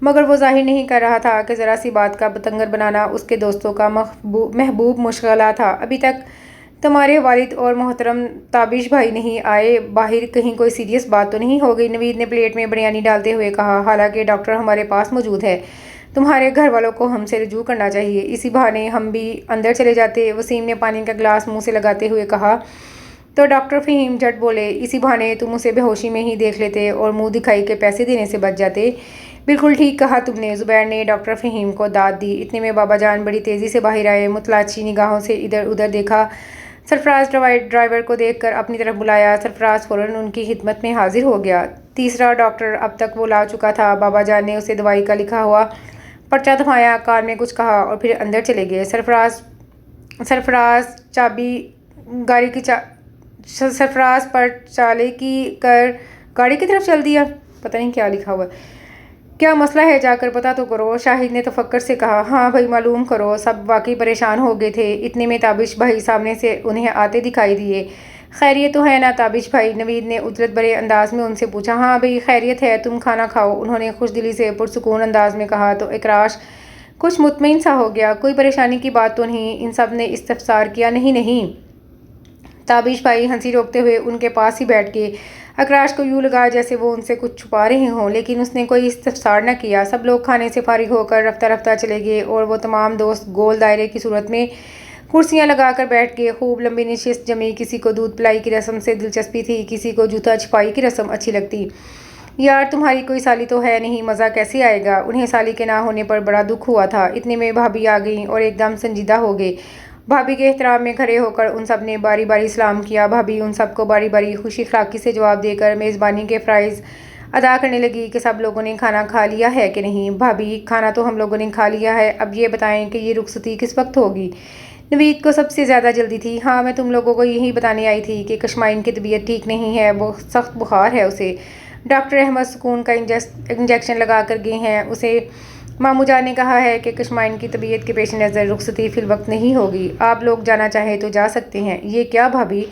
مگر وہ ظاہر نہیں کر رہا تھا کہ ذرا سی بات کا بتنگڑ بنانا اس کے دوستوں کا محبوب مشغلہ تھا۔ ابھی تک تمہارے والد اور محترم تابش بھائی نہیں آئے، باہر کہیں کوئی سیریس بات تو نہیں ہو گئی؟ نوید نے پلیٹ میں بریانی ڈالتے ہوئے کہا۔ حالانکہ ڈاکٹر ہمارے پاس موجود ہے، تمہارے گھر والوں کو ہم سے رجوع کرنا چاہیے، اسی بہانے ہم بھی اندر چلے جاتے، وسیم نے پانی کا گلاس منہ سے لگاتے ہوئے کہا۔ تو ڈاکٹر فہیم جھٹ بولے، اسی بہانے تم اسے بے ہوشی میں ہی دیکھ لیتے اور منہ دکھائی کے پیسے دینے سے بچ جاتے۔ بالکل ٹھیک کہا تم نے، زبیر نے ڈاکٹر فہیم کو داد دی۔ اتنے میں بابا جان بڑی تیزی سے باہر آئے، متلاشی نگاہوں سے ادھر ادھر دیکھا، سرفراز ڈرائیور کو دیکھ کر اپنی طرف بلایا۔ سرفراز فوراً ان کی خدمت میں حاضر ہو گیا۔ تیسرا ڈاکٹر اب تک وہ لا چکا تھا۔ بابا جان نے اسے دوائی کا لکھا ہوا پرچہ تھمایا، کان میں کچھ کہا اور پھر اندر چلے گئے۔ سرفراز پر چالے کی کر گاڑی کی طرف چل دیا۔ پتہ نہیں کیا لکھا ہوا ہے، کیا مسئلہ ہے، جا کر پتہ تو کرو، شاہد نے تفکر سے کہا۔ ہاں بھائی معلوم کرو۔ سب واقعی پریشان ہو گئے تھے۔ اتنے میں تابش بھائی سامنے سے انہیں آتے دکھائی دیے۔ خیریت تو ہے نا تابش بھائی؟ نوید نے اجلت بھرے انداز میں ان سے پوچھا۔ ہاں بھائی خیریت ہے، تم کھانا کھاؤ، انہوں نے خوش دلی سے پرسکون انداز میں کہا۔ تو اکراش کچھ مطمئن سا ہو گیا۔ کوئی پریشانی کی بات تو نہیں؟ ان سب نے استفسار کیا۔ نہیں۔ تابش بھائی ہنسی روکتے ہوئے ان کے پاس ہی بیٹھ گئے۔ اکراش کو یوں لگا جیسے وہ ان سے کچھ چھپا رہے ہوں، لیکن اس نے کوئی استفسار نہ کیا۔ سب لوگ کھانے سے فارغ ہو کر رفتہ رفتہ چلے گئے اور وہ تمام دوست گول دائرے کی صورت میں کرسیاں لگا کر بیٹھ گئے۔ خوب لمبی نشست جمی، کسی کو دودھ پلائی کی رسم سے دلچسپی تھی، کسی کو جوتا چھپائی کی رسم اچھی لگتی۔ یار تمہاری کوئی سالی تو ہے نہیں، مزہ کیسے آئے گا؟ انہیں سالی کے نہ ہونے پر بڑا دکھ ہوا تھا۔ اتنے میں بھابھی آ گئیں اور ایک دم سنجیدہ ہو گئے۔ بھابھی کے احترام میں کھڑے ہو کر ان سب نے باری باری سلام کیا۔ بھابھی ان سب کو باری باری خوش اخلاقی سے جواب دے کر میزبانی کے فرائض ادا کرنے لگی کہ سب لوگوں نے کھانا کھا لیا ہے کہ نہیں؟ بھابھی کھانا تو ہم لوگوں نے کھا لیا ہے، اب یہ بتائیں کہ یہ رخصتی کس وقت ہوگی؟ نوید کو سب سے زیادہ جلدی تھی۔ ہاں میں تم لوگوں کو یہی بتانے آئی تھی کہ کشمائن کی طبیعت ٹھیک نہیں ہے، سخت بخار ہے اسے۔ ڈاکٹر احمد سکون کا انجیکشن لگا کر گئے ہیں اسے۔ ماموں جان نے کہا ہے کہ کشمائن کی طبیعت کے پیش نظر رخصتی فی الوقت نہیں ہوگی، آپ لوگ جانا چاہیں تو جا سکتے ہیں۔ یہ کیا بھابھی؟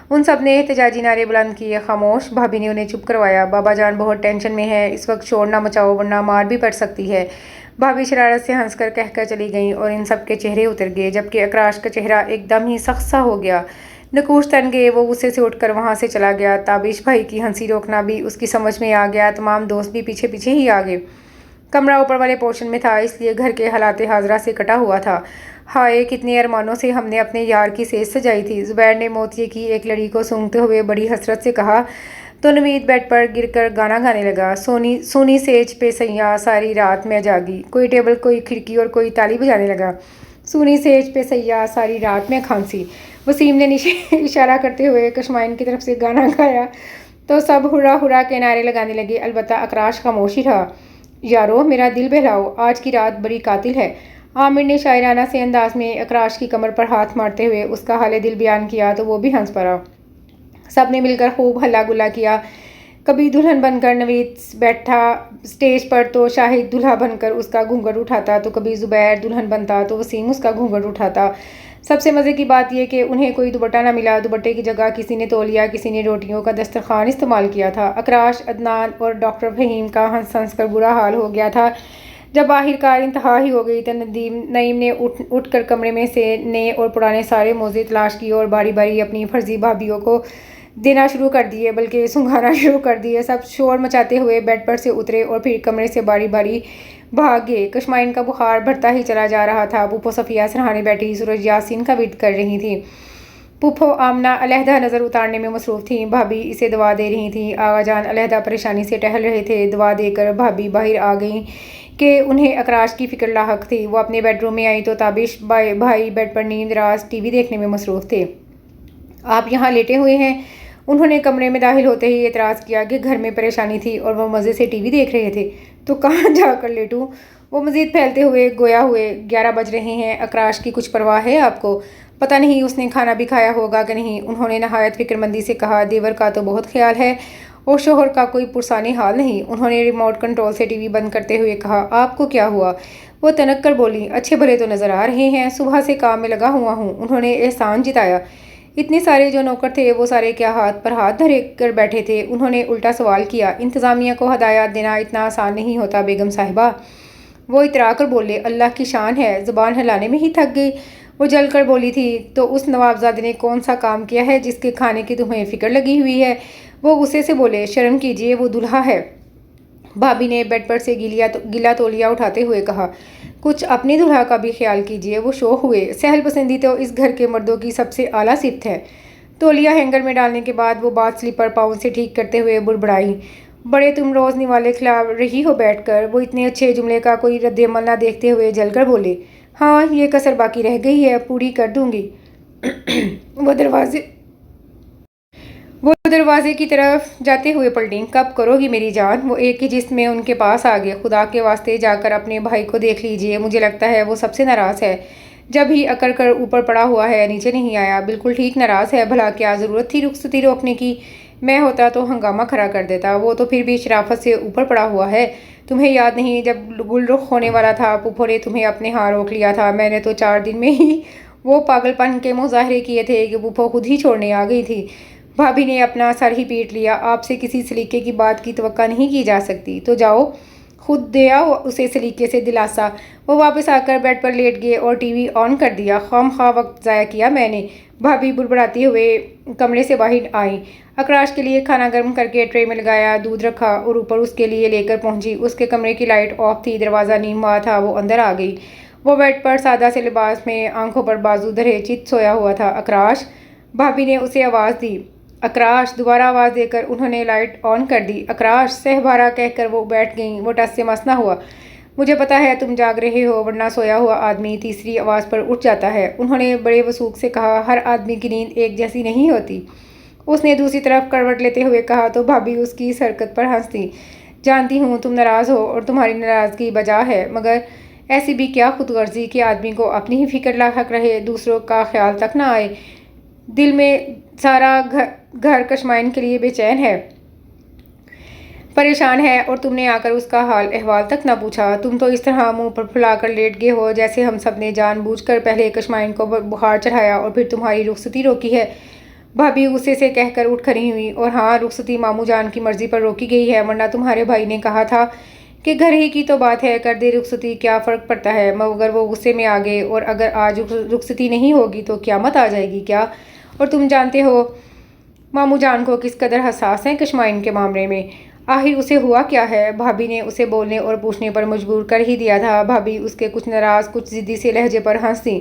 ان سب نے احتجاجی نعرے بلند کیے۔ خاموش، بھابھی نے انہیں چپ کروایا۔ بابا جان بہت ٹینشن میں ہے، اس وقت شور نہ مچاؤ ورنہ مار بھی پڑ سکتی ہے۔ بھابھی شرارت سے ہنس کر کہہ کر چلی گئیں اور ان سب کے چہرے اتر گئے، جبکہ اکراش کا چہرہ ایک دم ہی سخت سا ہو گیا۔ نقوش تن گئے، وہ غصے سے اٹھ کر وہاں سے چلا گیا۔ تابش بھائی کی ہنسی روکنا بھی اس کی سمجھ میں آ گیا۔ تمام دوست بھی پیچھے پیچھے ہی آ گئے۔ کمرہ اوپر والے پورشن میں تھا، اس لیے گھر کے حالات حاضرہ سے کٹا ہوا تھا۔ ہائے کتنے ارمانوں سے ہم نے اپنے یار کی سیج سجائی تھی، زبیر نے موتیے کی ایک لڑی کو سونگھتے ہوئے بڑی حسرت سے کہا۔ تو نوید بیڈ پر گر کر گانا گانے لگا۔ سونی سیج پہ سیاں ساری رات میں جاگی، کوئی ٹیبل کوئی کھڑکی اور کوئی تالی بجانے لگا۔ سونی سیج پہ سیاں ساری رات میں کھانسی، وسیم نے اشارہ کرتے ہوئے کشمائن کی طرف سے گانا گایا تو سب ہرا ہرا کے نعرے لگانے لگے۔ البتہ اکراش خاموش ہی رہا۔ یارو میرا دل بہلاؤ، آج کی رات بڑی قاتل ہے۔ عامر نے شاعرانہ سے انداز میں اکراش کی کمر پر ہاتھ مارتے ہوئے اس کا حال دل بیان کیا تو وہ بھی ہنس پڑا۔ سب نے مل کر خوب ہلا گلا کیا۔ کبھی دلہن بن کر نوید بیٹھا اسٹیج پر تو شاہد دلہا بن کر اس کا گھونگھٹ اٹھاتا، تو کبھی زبیر دلہن بنتا تو وسیم اس کا گھونگھٹ اٹھاتا۔ سب سے مزے کی بات یہ کہ انہیں کوئی دوپٹہ نہ ملا، دوپٹے کی جگہ کسی نے تولیا، کسی نے روٹیوں کا دسترخوان استعمال کیا تھا۔ اکراش، عدنان اور ڈاکٹر فہیم کا ہنس ہنس کر برا حال ہو گیا تھا۔ جب آخر کار انتہا ہی ہو گئی تو نعیم نے اٹھ کر کمرے میں سے نئے اور پرانے سارے موزے تلاش کیے اور باری باری اپنی فرضی بھابھیوں کو دینا شروع کر دیے، بلکہ سنگھانا شروع کر دیے۔ سب شور مچاتے ہوئے بیڈ پر سے اترے اور پھر کمرے سے باری باری بھاگ گئے۔ کشمائن کا بخار بڑھتا ہی چلا جا رہا تھا۔ پھوپھو صفیہ سرہانے بیٹھی سورج یاسین کا ویٹ کر رہی تھی۔ پھوپھو آمنہ علیحدہ نظر اتارنے میں مصروف تھیں، بھابھی اسے دوا دے رہی تھیں۔ آغا جان علیحدہ پریشانی سے ٹہل رہے تھے۔ دوا دے کر بھابھی باہر آ گئیں کہ انہیں اکراش کی فکر لاحق تھی۔ وہ اپنے بیڈ روم میں آئی تو تابش بھائی بیڈ پر نیند راز ٹی وی دیکھنے میں مصروف تھے۔ آپ یہاں لیٹے ہوئے ہیں؟ انہوں نے کمرے میں داخل ہوتے ہی اعتراض کیا کہ گھر میں پریشانی تھی اور وہ مزے سے ٹی وی دیکھ رہے تھے تو کہاں جا کر لیٹوں؟ وہ مزید پھیلتے ہوئے گویا ہوئے 11 بج رہے ہیں، اکراش کی کچھ پرواہ ہے آپ کو؟ پتہ نہیں اس نے کھانا بھی کھایا ہوگا کہ نہیں، انہوں نے نہایت فکر مندی سے کہا۔ دیور کا تو بہت خیال ہے اور شوہر کا کوئی پرسانی حال نہیں، انہوں نے ریموٹ کنٹرول سے ٹی وی بند کرتے ہوئے کہا۔ آپ کو کیا ہوا؟ وہ تنک کر بولی۔ اچھے بھلے تو نظر آ رہے ہیں، صبح سے کام میں لگا ہوا ہوں، انہوں نے احسان جتایا۔ اتنے سارے جو نوکر تھے وہ سارے کیا ہاتھ پر ہاتھ دھرے کر بیٹھے تھے۔ انہوں نے الٹا سوال کیا، انتظامیہ کو ہدایات دینا اتنا آسان نہیں ہوتا بیگم صاحبہ۔ وہ اترا کر بولے، اللہ کی شان ہے، زبان ہلانے میں ہی تھک گئی۔ وہ جل کر بولی تھی، تو اس نوابزادے نے کون سا کام کیا ہے جس کے کھانے کی تمہیں فکر لگی ہوئی ہے؟ وہ غصے سے بولے، شرم کیجئے، وہ دولہا ہے۔ بھابی نے بیڈ پر سے گیلا تولیہ اٹھاتے ہوئے کہا، کچھ اپنے دولہا کا بھی خیال کیجئے، وہ شوخ ہوئے، سہل پسندی تو اس گھر کے مردوں کی سب سے اعلیٰ صفت ہے۔ تولیہ ہینگر میں ڈالنے کے بعد وہ بات سلیپر پاؤں سے ٹھیک کرتے ہوئے بڑبڑائی، بڑے تم روز نوالے کھلا رہی ہو بیٹھ کر۔ وہ اتنے اچھے جملے کا کوئی رد عمل نہ دیکھتے ہوئے جل کر بولے، ہاں یہ کسر باقی رہ گئی ہے، پوری کر دوں گی۔ وہ دروازے کی طرف جاتے ہوئے پلٹیں، کب کرو گی میری جان؟ وہ ایک ہی جسم میں ان کے پاس آ گئے۔ خدا کے واسطے جا کر اپنے بھائی کو دیکھ لیجئے، مجھے لگتا ہے وہ سب سے ناراض ہے، جب ہی اکڑ کر اوپر پڑا ہوا ہے، نیچے نہیں آیا، بالکل ٹھیک ناراض ہے۔ بھلا کیا ضرورت تھی رخصتی روکنے کی؟ میں ہوتا تو ہنگامہ کھڑا کر دیتا، وہ تو پھر بھی شرافت سے اوپر پڑا ہوا ہے۔ تمہیں یاد نہیں جب گل رخ ہونے والا تھا، پھپھو نے تمہیں اپنے ہاں روک لیا تھا؟ میں نے تو 4 دن میں ہی وہ پاگل پن کے مظاہرے کیے تھے کہ پھپھو خود ہی چھوڑنے آ گئی تھی۔ بھابی نے اپنا سر ہی پیٹ لیا، آپ سے کسی سلیقے کی بات کی توقع نہیں کی جا سکتی، تو جاؤ خود دے آؤ اسے سلیقے سے دلاسا۔ وہ واپس آ کر بیڈ پر لیٹ گئے اور ٹی وی آن کر دیا۔ خواہ مخواہ وقت ضائع کیا میں نے، بھابی بڑبڑاتے ہوئے کمرے سے باہر آئیں۔ اکراش کے لیے کھانا گرم کر کے ٹرے میں لگایا، دودھ رکھا اور اوپر اس کے لیے لے کر پہنچی۔ اس کے کمرے کی لائٹ آف تھی، دروازہ نیم ہوا تھا، وہ اندر آ گئی۔ وہ بیڈ پر سادہ سے لباس میں آنکھوں پر بازو دھرے چت سویا ہوا تھا۔ اکراش! بھابی نے اسے آواز دی۔ اکراش! دوبارہ آواز دے کر انہوں نے لائٹ آن کر دی۔ اکراش! سہبارہ کہہ کر وہ بیٹھ گئیں۔ وہ ٹس سے مس نہ ہوا۔ مجھے پتا ہے تم جاگ رہے ہو، ورنہ سویا ہوا آدمی تیسری آواز پر اٹھ جاتا ہے۔ انہوں نے بڑے وثوق سے کہا، ہر آدمی کی نیند ایک جیسی نہیں ہوتی۔ اس نے دوسری طرف کروٹ لیتے ہوئے کہا تو بھابی اس کی اس حرکت پر ہنس دی۔ جانتی ہوں تم ناراض ہو اور تمہاری ناراضگی بجا ہے، مگر ایسی بھی کیا خود غرضی کہ آدمی کو اپنی ہی فکر لاحق رہے، دوسروں کا خیال تک نہ آئے۔ دل میں سارا گھر کشمائن کے لیے بے چین ہے، پریشان ہے، اور تم نے آ کر اس کا حال احوال تک نہ پوچھا۔ تم تو اس طرح منہ پر پھلا کر لیٹ گئے ہو جیسے ہم سب نے جان بوجھ کر پہلے کشمائن کو بخار چڑھایا اور پھر تمہاری رخصتی روکی ہے۔ بھابی غصے سے کہہ کر اٹھ کھڑی ہوئی، اور ہاں رخصتی ماموں جان کی مرضی پر روکی گئی ہے، ورنہ تمہارے بھائی نے کہا تھا کہ گھر ہی کی تو بات ہے، کر دے رخصتی، کیا فرق پڑتا ہے؟ مگر وہ غصے میں آ گئے، اور اگر آج رخصتی نہیں ہوگی تو قیامت آ جائے گی کیا؟ اور تم جانتے ہو ماموں جان کو کس قدر حساس ہیں کشمائن کے معاملے میں۔ آخر اسے ہوا کیا ہے؟ بھابی نے اسے بولنے اور پوچھنے پر مجبور کر ہی دیا تھا۔ بھابی اس کے کچھ ناراض کچھ ضدی سے لہجے پر ہنس دیں۔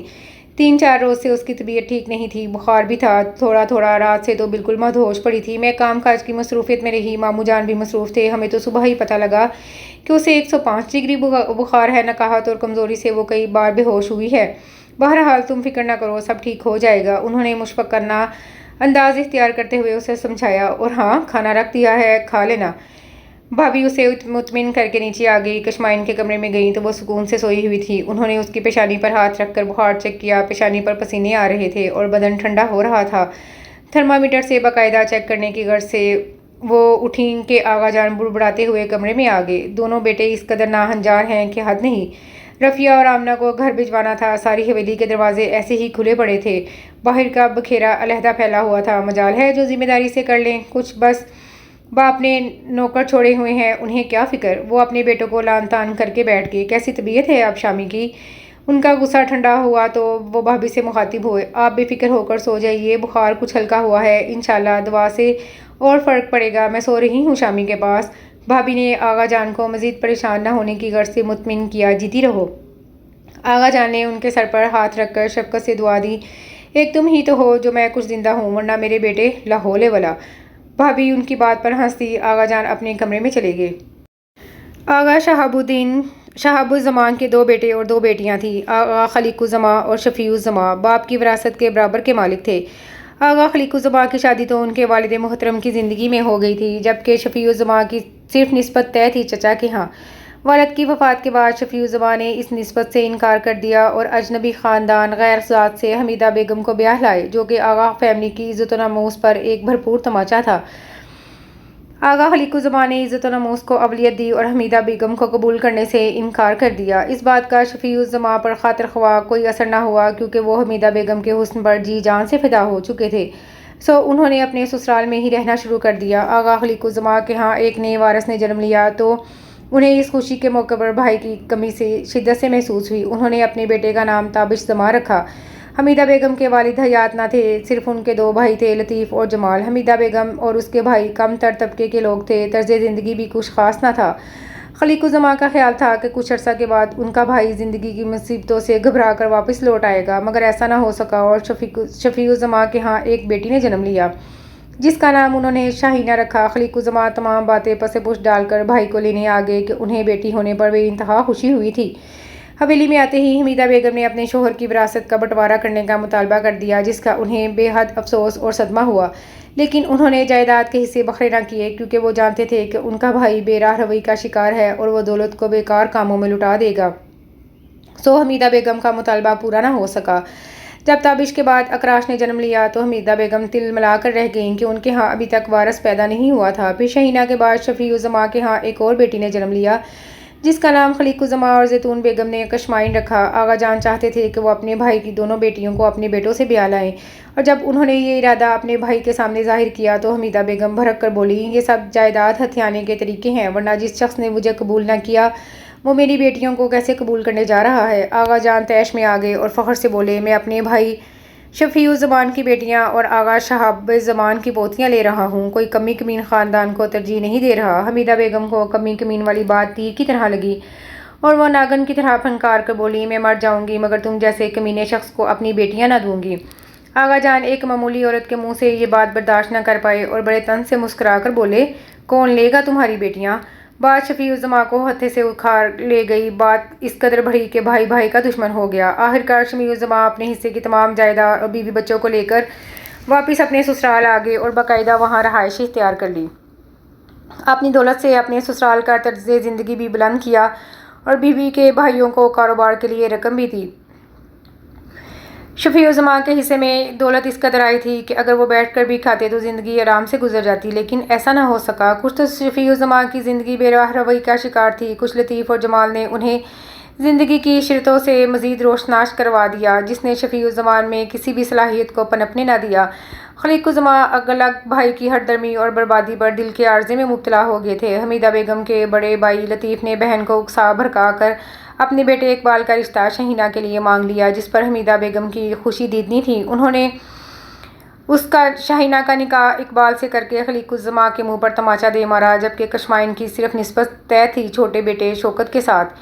3-4 روز سے اس کی طبیعت ٹھیک نہیں تھی، بخار بھی تھا تھوڑا تھوڑا، رات سے تو بالکل مدہوش پڑی تھی۔ میں کام کاج کی مصروفیت میں رہی، ماموں جان بھی مصروف تھے، ہمیں تو صبح ہی پتہ لگا کہ اسے 105 ڈگری بخار ہے، نقاہت اور کمزوری سے وہ کئی بار بے ہوش ہوئی ہے۔ بہرحال تم فکر نہ کرو، سب ٹھیک ہو جائے گا، انہوں نے مشفقانہ انداز اختیار کرتے ہوئے اسے سمجھایا۔ اور ہاں کھانا رکھ دیا ہے، کھا لینا۔ بھابی اسے مطمئن کر کے نیچے آ گئی۔ کشمائن کے کمرے میں گئیں تو وہ سکون سے سوئی ہوئی تھی۔ انہوں نے اس کی پیشانی پر ہاتھ رکھ کر بخار چیک کیا، پیشانی پر پسینے آ رہے تھے اور بدن ٹھنڈا ہو رہا تھا۔ تھرمامیٹر سے باقاعدہ چیک کرنے کی غرض سے وہ اٹھیں کہ آغا جان بڑبڑاتے ہوئے کمرے میں آ گئے۔ دونوں بیٹے اس قدر ناہنجار ہیں کہ حد نہیں۔ رفیہ اور آمنہ کو گھر بھجوانا تھا، ساری حویلی کے دروازے ایسے ہی کھلے پڑے تھے، باہر کا بکھیرا علیحدہ پھیلا ہوا تھا۔ مجال ہے جو ذمہ داری سے کر لیں کچھ، بس باپ نے نوکر چھوڑے ہوئے ہیں، انہیں کیا فکر؟ وہ اپنے بیٹوں کو لان تان کر کے بیٹھ گئے۔ کیسی طبیعت ہے اب شامی کی؟ ان کا غصہ ٹھنڈا ہوا تو وہ بھابی سے مخاطب ہوئے، آپ بے فکر ہو کر سو جائیے، بخار کچھ ہلکا ہوا ہے، انشاءاللہ دوا سے اور فرق پڑے گا، میں سو رہی ہوں شامی کے پاس۔ بھابی نے آغا جان کو مزید پریشان نہ ہونے کی غرض سے مطمئن کیا، جیتی رہو۔ آغا جان نے ان کے سر پر ہاتھ رکھ کر شفقت سے دعا دی، ایک تم ہی تو ہو جو میں کچھ زندہ ہوں، ورنہ میرے بیٹے لاحول ولا۔ بھابی ان کی بات پر ہنس دی۔ آغا جان اپنے کمرے میں چلے گئے۔ آغا شہاب الزمان کے 2 بیٹے اور 2 بیٹیاں تھیں۔ آغا خلیق الزمان اور شفیع الزمان باپ کی وراثت کے برابر کے مالک تھے۔ آغا خلیق الزمان کی شادی تو ان کے والد محترم کی زندگی میں ہو گئی تھی، جبکہ شفیع الزمان کی صرف نسبت طے تھی چچا کے ہاں۔ والد کی وفات کے بعد شفیع الزمان نے اس نسبت سے انکار کر دیا اور اجنبی خاندان غیر ذات سے حمیدہ بیگم کو بیاہ لائے، جو کہ آغا فیملی کی عزت و ناموس پر ایک بھرپور تماچا تھا۔ آغا خلیقُالزماں نے عزت و ناموس کو اولویت دی اور حمیدہ بیگم کو قبول کرنے سے انکار کر دیا۔ اس بات کا شفیع الزماں پر خاطر خواہ کوئی اثر نہ ہوا کیونکہ وہ حمیدہ بیگم کے حسن پر جی جان سے فدا ہو چکے تھے، سو انہوں نے اپنے سسرال میں ہی رہنا شروع کر دیا۔ آغا خلیقُالزماں کے ہاں ایک نئے وارث نے جنم لیا تو انہیں اس خوشی کے موقع پر بھائی کی کمی سے شدت سے محسوس ہوئی۔ انہوں نے اپنے بیٹے کا نام تابش زماں رکھا۔ حمیدہ بیگم کے والد حیات نہ تھے، صرف ان کے دو بھائی تھے، لطیف اور جمال۔ حمیدہ بیگم اور اس کے بھائی کم تر طبقے کے لوگ تھے، طرز زندگی بھی کچھ خاص نہ تھا۔ خلیق الزماں کا خیال تھا کہ کچھ عرصہ کے بعد ان کا بھائی زندگی کی مصیبتوں سے گھبرا کر واپس لوٹ آئے گا، مگر ایسا نہ ہو سکا اور شفیع الزماں کے ہاں ایک بیٹی نے جنم لیا جس کا نام انہوں نے شاہینہ رکھا۔ خلیق الزماں تمام باتیں پس پش ڈال کر بھائی کو لینے آ گئے کہ انہیں بیٹی ہونے پر بے انتہا خوشی ہوئی تھی۔ حویلی میں آتے ہی حمیدہ بیگم نے اپنے شوہر کی وراثت کا بٹوارا کرنے کا مطالبہ کر دیا، جس کا انہیں بے حد افسوس اور صدمہ ہوا، لیکن انہوں نے جائیداد کے حصے بکھرے نہ کیے کیونکہ وہ جانتے تھے کہ ان کا بھائی بے راہ روی کا شکار ہے اور وہ دولت کو بیکار کاموں میں لٹا دے گا، سو حمیدہ بیگم کا مطالبہ پورا نہ ہو سکا۔ جب تابش کے بعد اکراش نے جنم لیا تو حمیدہ بیگم تل ملا کر رہ گئیں کہ ان کے ہاں ابھی تک وارث پیدا نہیں ہوا تھا۔ پھر شاہینہ کے بعد شفیع الزماں کے ہاں ایک اور بیٹی نے جنم لیا جس کا نام خلیق الزماں اور زیتون بیگم نے کشمائن رکھا۔ آغا جان چاہتے تھے کہ وہ اپنے بھائی کی دونوں بیٹیوں کو اپنے بیٹوں سے بیاہ لائیں، اور جب انہوں نے یہ ارادہ اپنے بھائی کے سامنے ظاہر کیا تو حمیدہ بیگم بھڑک کر بولی، یہ سب جائیداد ہتھیانے کے طریقے ہیں، ورنہ جس شخص نے مجھے قبول نہ کیا وہ میری بیٹیوں کو کیسے قبول کرنے جا رہا ہے۔ آغا جان طیش میں آ گئے اور فخر سے بولے، میں اپنے بھائی شفیع الزمان کی بیٹیاں اور آغا شہاب زمان کی پوتیاں لے رہا ہوں، کوئی کمی کمین خاندان کو ترجیح نہیں دے رہا۔ حمیدہ بیگم کو کمی کمین والی بات تیر کی طرح لگی اور وہ ناگن کی طرح پھنکار کر بولی، میں مر جاؤں گی مگر تم جیسے کمینے شخص کو اپنی بیٹیاں نہ دوں گی۔ آغا جان ایک معمولی عورت کے منہ سے یہ بات برداشت نہ کر پائے اور بڑے طنز سے مسکرا کر بولے، کون لے گا تمہاری بیٹیاں؟ بات شفیع الزماں کو ہتھے سے اکھاڑ لے گئی۔ بات اس قدر بڑھی کہ بھائی بھائی کا دشمن ہو گیا۔ آخرکار شفیع الزماں اپنے حصے کی تمام جائیداد اور بیوی بچوں کو لے کر واپس اپنے سسرال آ گئے اور باقاعدہ وہاں رہائش اختیار کر لی۔ اپنی دولت سے اپنے سسرال کا طرز زندگی بھی بلند کیا اور بیوی کے بھائیوں کو کاروبار کے لیے رقم بھی دی۔ شفیع الزماں کے حصے میں دولت اس قدر آئی تھی کہ اگر وہ بیٹھ کر بھی کھاتے تو زندگی آرام سے گزر جاتی، لیکن ایسا نہ ہو سکا۔ کچھ تو شفیع الزماں کی زندگی بے راہ روی کا شکار تھی، کچھ لطیف اور جمال نے انہیں زندگی کی شرطوں سے مزید روشناش کروا دیا جس نے شفیع الزماں میں کسی بھی صلاحیت کو پنپنے نہ دیا۔ خلیق الزماں الگ بھائی کی ہٹ درمی اور بربادی پر دل کے عارضے میں مبتلا ہو گئے تھے۔ حمیدہ بیگم کے بڑے بھائی لطیف نے بہن کو اکسا بھڑکا کر اپنے بیٹے اقبال کا رشتہ شاہینہ کے لیے مانگ لیا، جس پر حمیدہ بیگم کی خوشی دیدنی تھی۔ انہوں نے شاہینہ کا نکاح اقبال سے کر کے خلیق الزماں کے منہ پر تماچا دے مارا، جبکہ کشمائن کی صرف نسبت طے تھی چھوٹے بیٹے شوکت کے ساتھ۔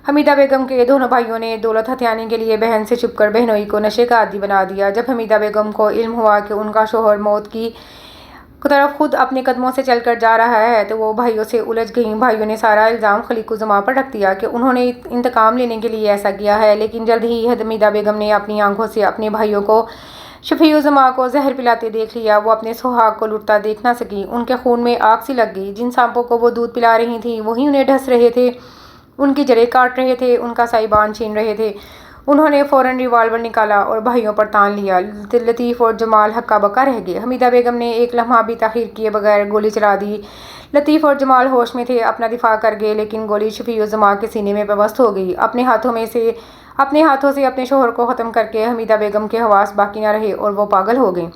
حمیدہ بیگم کے دونوں بھائیوں نے دولت ہتھیانے کے لیے بہن سے چھپ کر بہنوئی کو نشے کا عادی بنا دیا۔ جب حمیدہ بیگم کو علم ہوا کہ ان کا شوہر موت کی طرف خود اپنے قدموں سے چل کر جا رہا ہے تو وہ بھائیوں سے الجھ گئیں۔ بھائیوں نے سارا الزام خلیق الزماں پر رکھ دیا کہ انہوں نے انتقام لینے کے لیے ایسا کیا ہے، لیکن جلد ہی حمیدہ بیگم نے اپنی آنکھوں سے اپنے بھائیوں کو شفیع الزماں کو زہر پلاتے دیکھ لیا۔ وہ اپنے سہاگ کو لٹتا دیکھ نہ سکیں، ان کے خون میں آگ سی لگ گئی۔ جن سانپوں کو وہ دودھ پلا رہی تھیں وہی انہیں ڈس رہے تھے، ان کی جڑیں کاٹ رہے تھے، ان کا سائبان چھین رہے تھے۔ انہوں نے فوراً ریوالور نکالا اور بھائیوں پر تان لیا۔ لطیف اور جمال ہکا بکا رہ گئے۔ حمیدہ بیگم نے ایک لمحہ بھی تاخیر کیے بغیر گولی چلا دی۔ لطیف اور جمال ہوش میں تھے، اپنا دفاع کر گئے، لیکن گولی شفیع الزماں کے سینے میں پیوست ہو گئی۔ اپنے ہاتھوں سے اپنے شوہر کو ختم کر کے حمیدہ بیگم کے حواس باقی نہ رہے اور وہ پاگل ہو گئیں۔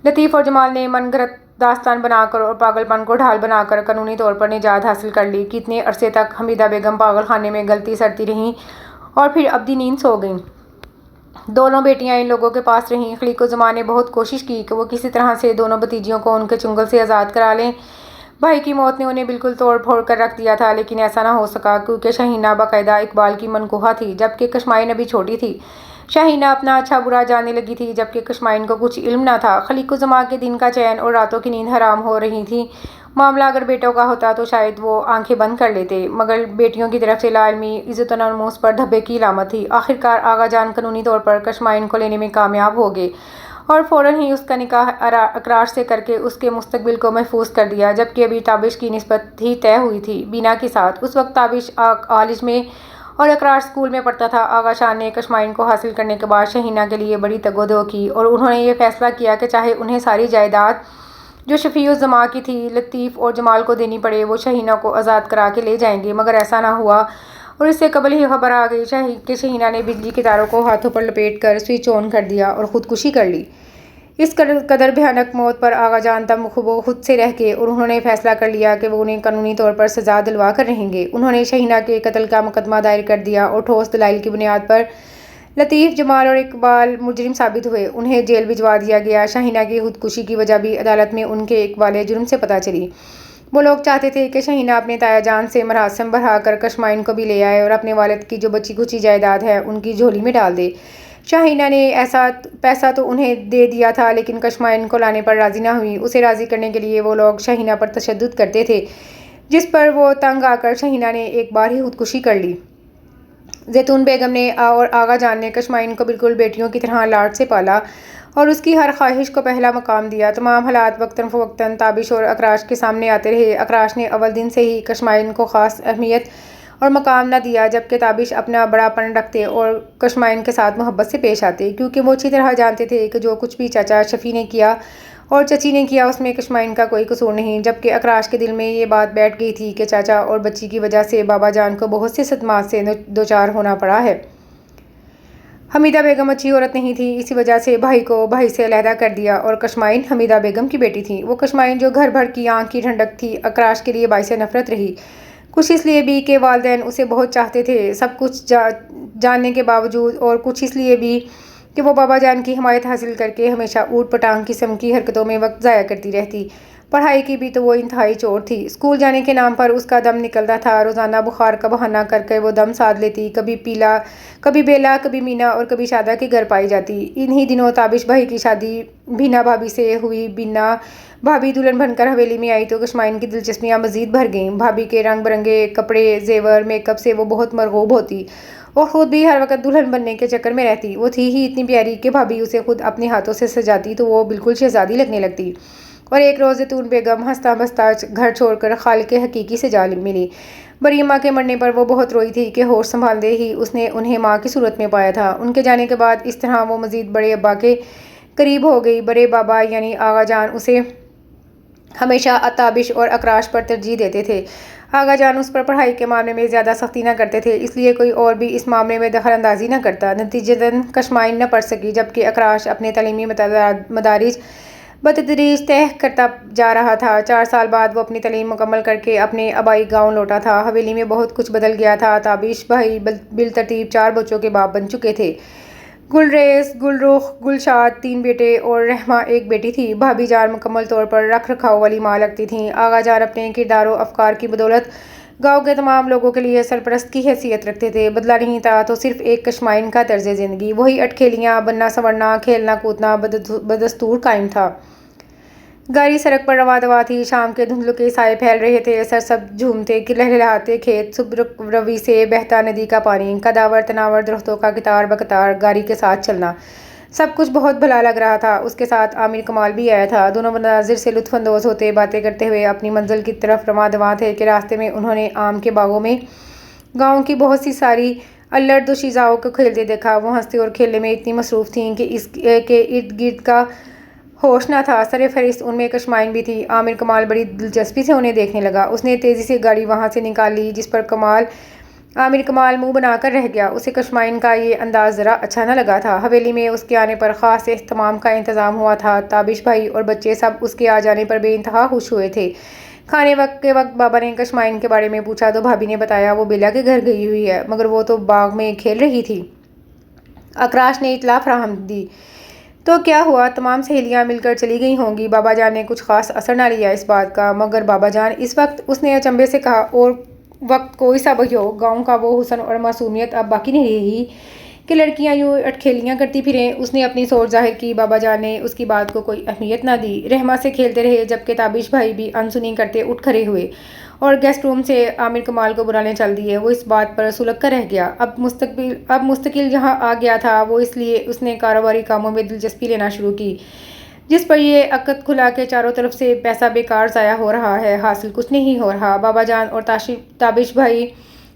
لطیف اور جمال نے من گھڑت داستان بنا کر اور پاگل پن کو ڈھال بنا کر قانونی طور پر نجات حاصل کر لی۔ کتنے عرصے تک حمیدہ بیگم پاگل خانے میں گلتی سڑتی رہیں اور پھر ابدی نیند سو گئیں۔ دونوں بیٹیاں ان لوگوں کے پاس رہیں۔ خلیق الزماں نے بہت کوشش کی کہ وہ کسی طرح سے دونوں بھتیجیوں کو ان کے چنگل سے آزاد کرا لیں۔ بھائی کی موت نے انہیں بالکل توڑ پھوڑ کر رکھ دیا تھا، لیکن ایسا نہ ہو سکا کیونکہ شاہینہ باقاعدہ اقبال کی منکوحہ تھی، جبکہ کشمائن ابھی چھوٹی تھی۔ شاہینہ اپنا اچھا برا جاننے لگی تھی، جبکہ کشمائن کو کچھ علم نہ تھا۔ خلیق الزماں کے دن کا چین اور راتوں کی نیند حرام ہو رہی تھی۔ معاملہ اگر بیٹوں کا ہوتا تو شاید وہ آنکھیں بند کر لیتے، مگر بیٹیوں کی طرف سے لا علمی عزت و ناموس پر دھبے کی علامت تھی۔ آخرکار آغا جان قانونی طور پر کشمائن کو لینے میں کامیاب ہو گئے اور فوراً ہی اس کا نکاح اکراش سے کر کے اس کے مستقبل کو محفوظ کر دیا، جبکہ ابھی تابش کی نسبت ہی طے ہوئی تھی بینا کے ساتھ۔ اس وقت تابش کالج میں اور اکراش اسکول میں پڑھتا تھا۔ آغا شان نے کشمائن کو حاصل کرنے کے بعد شاہینہ کے لیے بڑی تگ و دو کی اور انہوں نے یہ فیصلہ کیا کہ چاہے انہیں ساری جائیداد جو شفیع الزما کی تھی لطیف اور جمال کو دینی پڑے، وہ شہینہ کو آزاد کرا کے لے جائیں گے، مگر ایسا نہ ہوا اور اس سے قبل ہی خبر آ گئی کہ شہینہ نے بجلی کے تاروں کو ہاتھوں پر لپیٹ کر سوئچ آن کر دیا اور خودکشی کر لی۔ اس قدر بھیانک موت پر آغا جان تب وہ خود سے رہ گئے اور انہوں نے فیصلہ کر لیا کہ وہ انہیں قانونی طور پر سزا دلوا کر رہیں گے۔ انہوں نے شہینہ کے قتل کا مقدمہ دائر کر دیا اور ٹھوس دلائل کی بنیاد پر لطیف، جمال اور اقبال مجرم ثابت ہوئے، انہیں جیل بھجوا دیا گیا۔ شہینہ کی خودکشی کی وجہ بھی عدالت میں ان کے اقبال جرم سے پتہ چلی۔ وہ لوگ چاہتے تھے کہ شہینہ اپنے تایا جان سے مراسم بڑھا کر کشمائن کو بھی لے آئے اور اپنے والد کی جو بچی کچی جائیداد ہے ان کی جھولی میں ڈال دے۔ شہینہ نے ایسا پیسہ تو انہیں دے دیا تھا لیکن کشمائن کو لانے پر راضی نہ ہوئی۔ اسے راضی کرنے کے لیے وہ لوگ شہینہ پر تشدد کرتے تھے، جس پر وہ تنگ آ کر شہینہ نے ایک بار ہی خودکشی کر لی۔ زیتون بیگم نے اور آغا جان نے کشمائن کو بالکل بیٹیوں کی طرح لاڈ سے پالا اور اس کی ہر خواہش کو پہلا مقام دیا۔ تمام حالات وقتاً فوقتاً تابش اور اکراش کے سامنے آتے رہے۔ اکراش نے اول دن سے ہی کشمائن کو خاص اہمیت اور مقام نہ دیا، جبکہ تابش اپنا بڑا پن رکھتے اور کشمائن کے ساتھ محبت سے پیش آتے، کیونکہ وہ اچھی طرح جانتے تھے کہ جو کچھ بھی چاچا شفیع نے کیا اور چچی نے کیا اس میں کشمائن کا کوئی قصور نہیں، جبکہ اکراش کے دل میں یہ بات بیٹھ گئی تھی کہ چاچا اور بچی کی وجہ سے بابا جان کو بہت سے صدمات سے دوچار ہونا پڑا ہے۔ حمیدہ بیگم اچھی عورت نہیں تھی، اسی وجہ سے بھائی کو بھائی سے علیحدہ کر دیا اور کشمائن حمیدہ بیگم کی بیٹی تھی۔ وہ کشمائن جو گھر بھر کی آنکھ کی ٹھنڈک تھی، اکراش کے لیے باعث نفرت رہی، کچھ اس لیے بھی کہ والدین اسے بہت چاہتے تھے سب کچھ جاننے کے باوجود، اور کچھ اس لیے بھی کہ وہ بابا جان کی حمایت حاصل کر کے ہمیشہ اوٹ پٹانگ قسم کی حرکتوں میں وقت ضائع کرتی رہتی۔ پڑھائی کی بھی تو وہ انتہائی چور تھی، اسکول جانے کے نام پر اس کا دم نکلتا تھا، روزانہ بخار کا بہانہ کر کے وہ دم سادھ لیتی، کبھی بیلا، کبھی مینا اور کبھی شادہ کے گھر پائی جاتی۔ انہی دنوں تابش بھائی کی شادی بینا بھابھی سے ہوئی۔ بینا بھابھی دلہن بن کر حویلی میں آئی تو کشمائن کی دلچسپیاں مزید بڑھ گئیں۔ بھابھی کے رنگ برنگے کپڑے، زیور، میک اپ سے وہ بہت مرغوب ہوتی اور خود بھی ہر وقت دلہن بننے کے چکر میں رہتی۔ وہ تھی ہی اتنی پیاری کہ بھابھی اسے خود اپنے ہاتھوں سے سجاتی تو وہ بالکل شہزادی لگنے لگتی۔ اور ایک روز زیتون بیگم ہنستا بستا گھر چھوڑ کر خالق حقیقی سے جا ملی۔ بڑی اماں کے مرنے پر وہ بہت روئی تھی کہ ہوش سنبھالتے ہی اس نے انہیں ماں کی صورت میں پایا تھا۔ ان کے جانے کے بعد اس طرح وہ مزید بڑے ابا کے قریب ہو گئی۔ بڑے بابا یعنی آغا جان اسے ہمیشہ تابش اور اکراش پر ترجیح دیتے تھے۔ آغا جان اس پر پڑھائی کے معاملے میں زیادہ سختی نہ کرتے تھے، اس لیے کوئی اور بھی اس معاملے میں دخل اندازی نہ کرتا۔ نتیجتاً کشمائن نہ پڑھ سکی، جبکہ اکراش اپنے تعلیمی مدارج بتدریج طے کرتا جا رہا تھا۔ 4 سال بعد وہ اپنی تعلیم مکمل کر کے اپنے آبائی گاؤں لوٹا تھا۔ حویلی میں بہت کچھ بدل گیا تھا۔ تابش بھائی بالترتیب 4 بچوں کے باپ بن چکے تھے۔ گلریز، گلرخ، گلشاد 3 بیٹے اور رحمہ 1 بیٹی تھی۔ بھابھی جان مکمل طور پر رکھ رکھاؤ والی ماں لگتی تھیں۔ آغا جان اپنے کردار و افکار کی بدولت گاؤں کے تمام لوگوں کے لیے سرپرست کی حیثیت رکھتے تھے۔ بدلہ نہیں تھا تو صرف ایک کشمائن کا طرز زندگی، وہی اٹکھیلیاں، بننا سنورنا، کھیلنا کودنا بدستور قائم تھا۔ گاڑی سڑک پر رواں دواں تھی، شام کے دھندلوں کے سائے پھیل رہے تھے، سرسبز جھومتے لہلہاتے کھیت، صبح روی سے بہتا ندی کا پانی، قداور تناور درختوں کا قطار بقطار گاڑی کے ساتھ چلنا، سب کچھ بہت بھلا لگ رہا تھا۔ اس کے ساتھ عامر کمال بھی آیا تھا۔ دونوں مناظر سے لطف اندوز ہوتے، باتیں کرتے ہوئے اپنی منزل کی طرف رواں دواں تھے کہ راستے میں انہوں نے آم کے باغوں میں گاؤں کی بہت سی ساری الڑ دوشیزاؤں کو کھیلتے دیکھا۔ وہ ہنستے اور کھیلنے میں اتنی مصروف تھیں کہ ارد گرد کا ہوش نہ تھا۔ سر فہرست ان میں کشمائن بھی تھی۔ عامر کمال بڑی دلچسپی سے انہیں دیکھنے لگا۔ اس نے تیزی سے گاڑی وہاں سے نکال لی، جس پر عامر کمال منہ بنا کر رہ گیا۔ اسے کشمائن کا یہ انداز ذرا اچھا نہ لگا تھا۔ حویلی میں اس کے آنے پر خاص اہتمام کا انتظام ہوا تھا۔ تابش بھائی اور بچے سب اس کے آ جانے پر بے انتہا خوش ہوئے تھے۔ کھانے کے وقت بابا نے کشمائن کے بارے میں پوچھا تو بھابھی نے بتایا وہ بیلا کے گھر گئی ہوئی ہے، مگر وہ تو باغ میں کھیل رہی تھی۔ اکراش نے اطلاع فراہم دی تو کیا ہوا، تمام سہیلیاں مل کر چلی گئی ہوں گی۔ بابا جان نے کچھ خاص اثر نہ لیا اس بات کا۔ مگر بابا جان اس وقت، اس نے اچنبھے سے کہا، اور وقت کوئی سا بھی ہو، گاؤں کا وہ حسن اور معصومیت اب باقی نہیں رہی کہ لڑکیاں یوں اٹکھیلیاں کرتی پھریں۔ اس نے اپنی سوچ ظاہر کی۔ بابا جان نے اس کی بات کو کوئی اہمیت نہ دی، رحمہ سے کھیلتے رہے، جبکہ تابش بھائی بھی انسنی کرتے اٹھ کھڑے ہوئے اور گیسٹ روم سے عامر کمال کو بلانے چل دیے۔ وہ اس بات پر سلگ کر رہ گیا، اب مستقل جہاں آ گیا تھا وہ اس لیے اس نے کاروباری کاموں میں دلچسپی لینا شروع کی، جس پر یہ عقد کھلا کہ چاروں طرف سے پیسہ بیکار ضائع ہو رہا ہے، حاصل کچھ نہیں ہو رہا۔ بابا جان اور تابش بھائی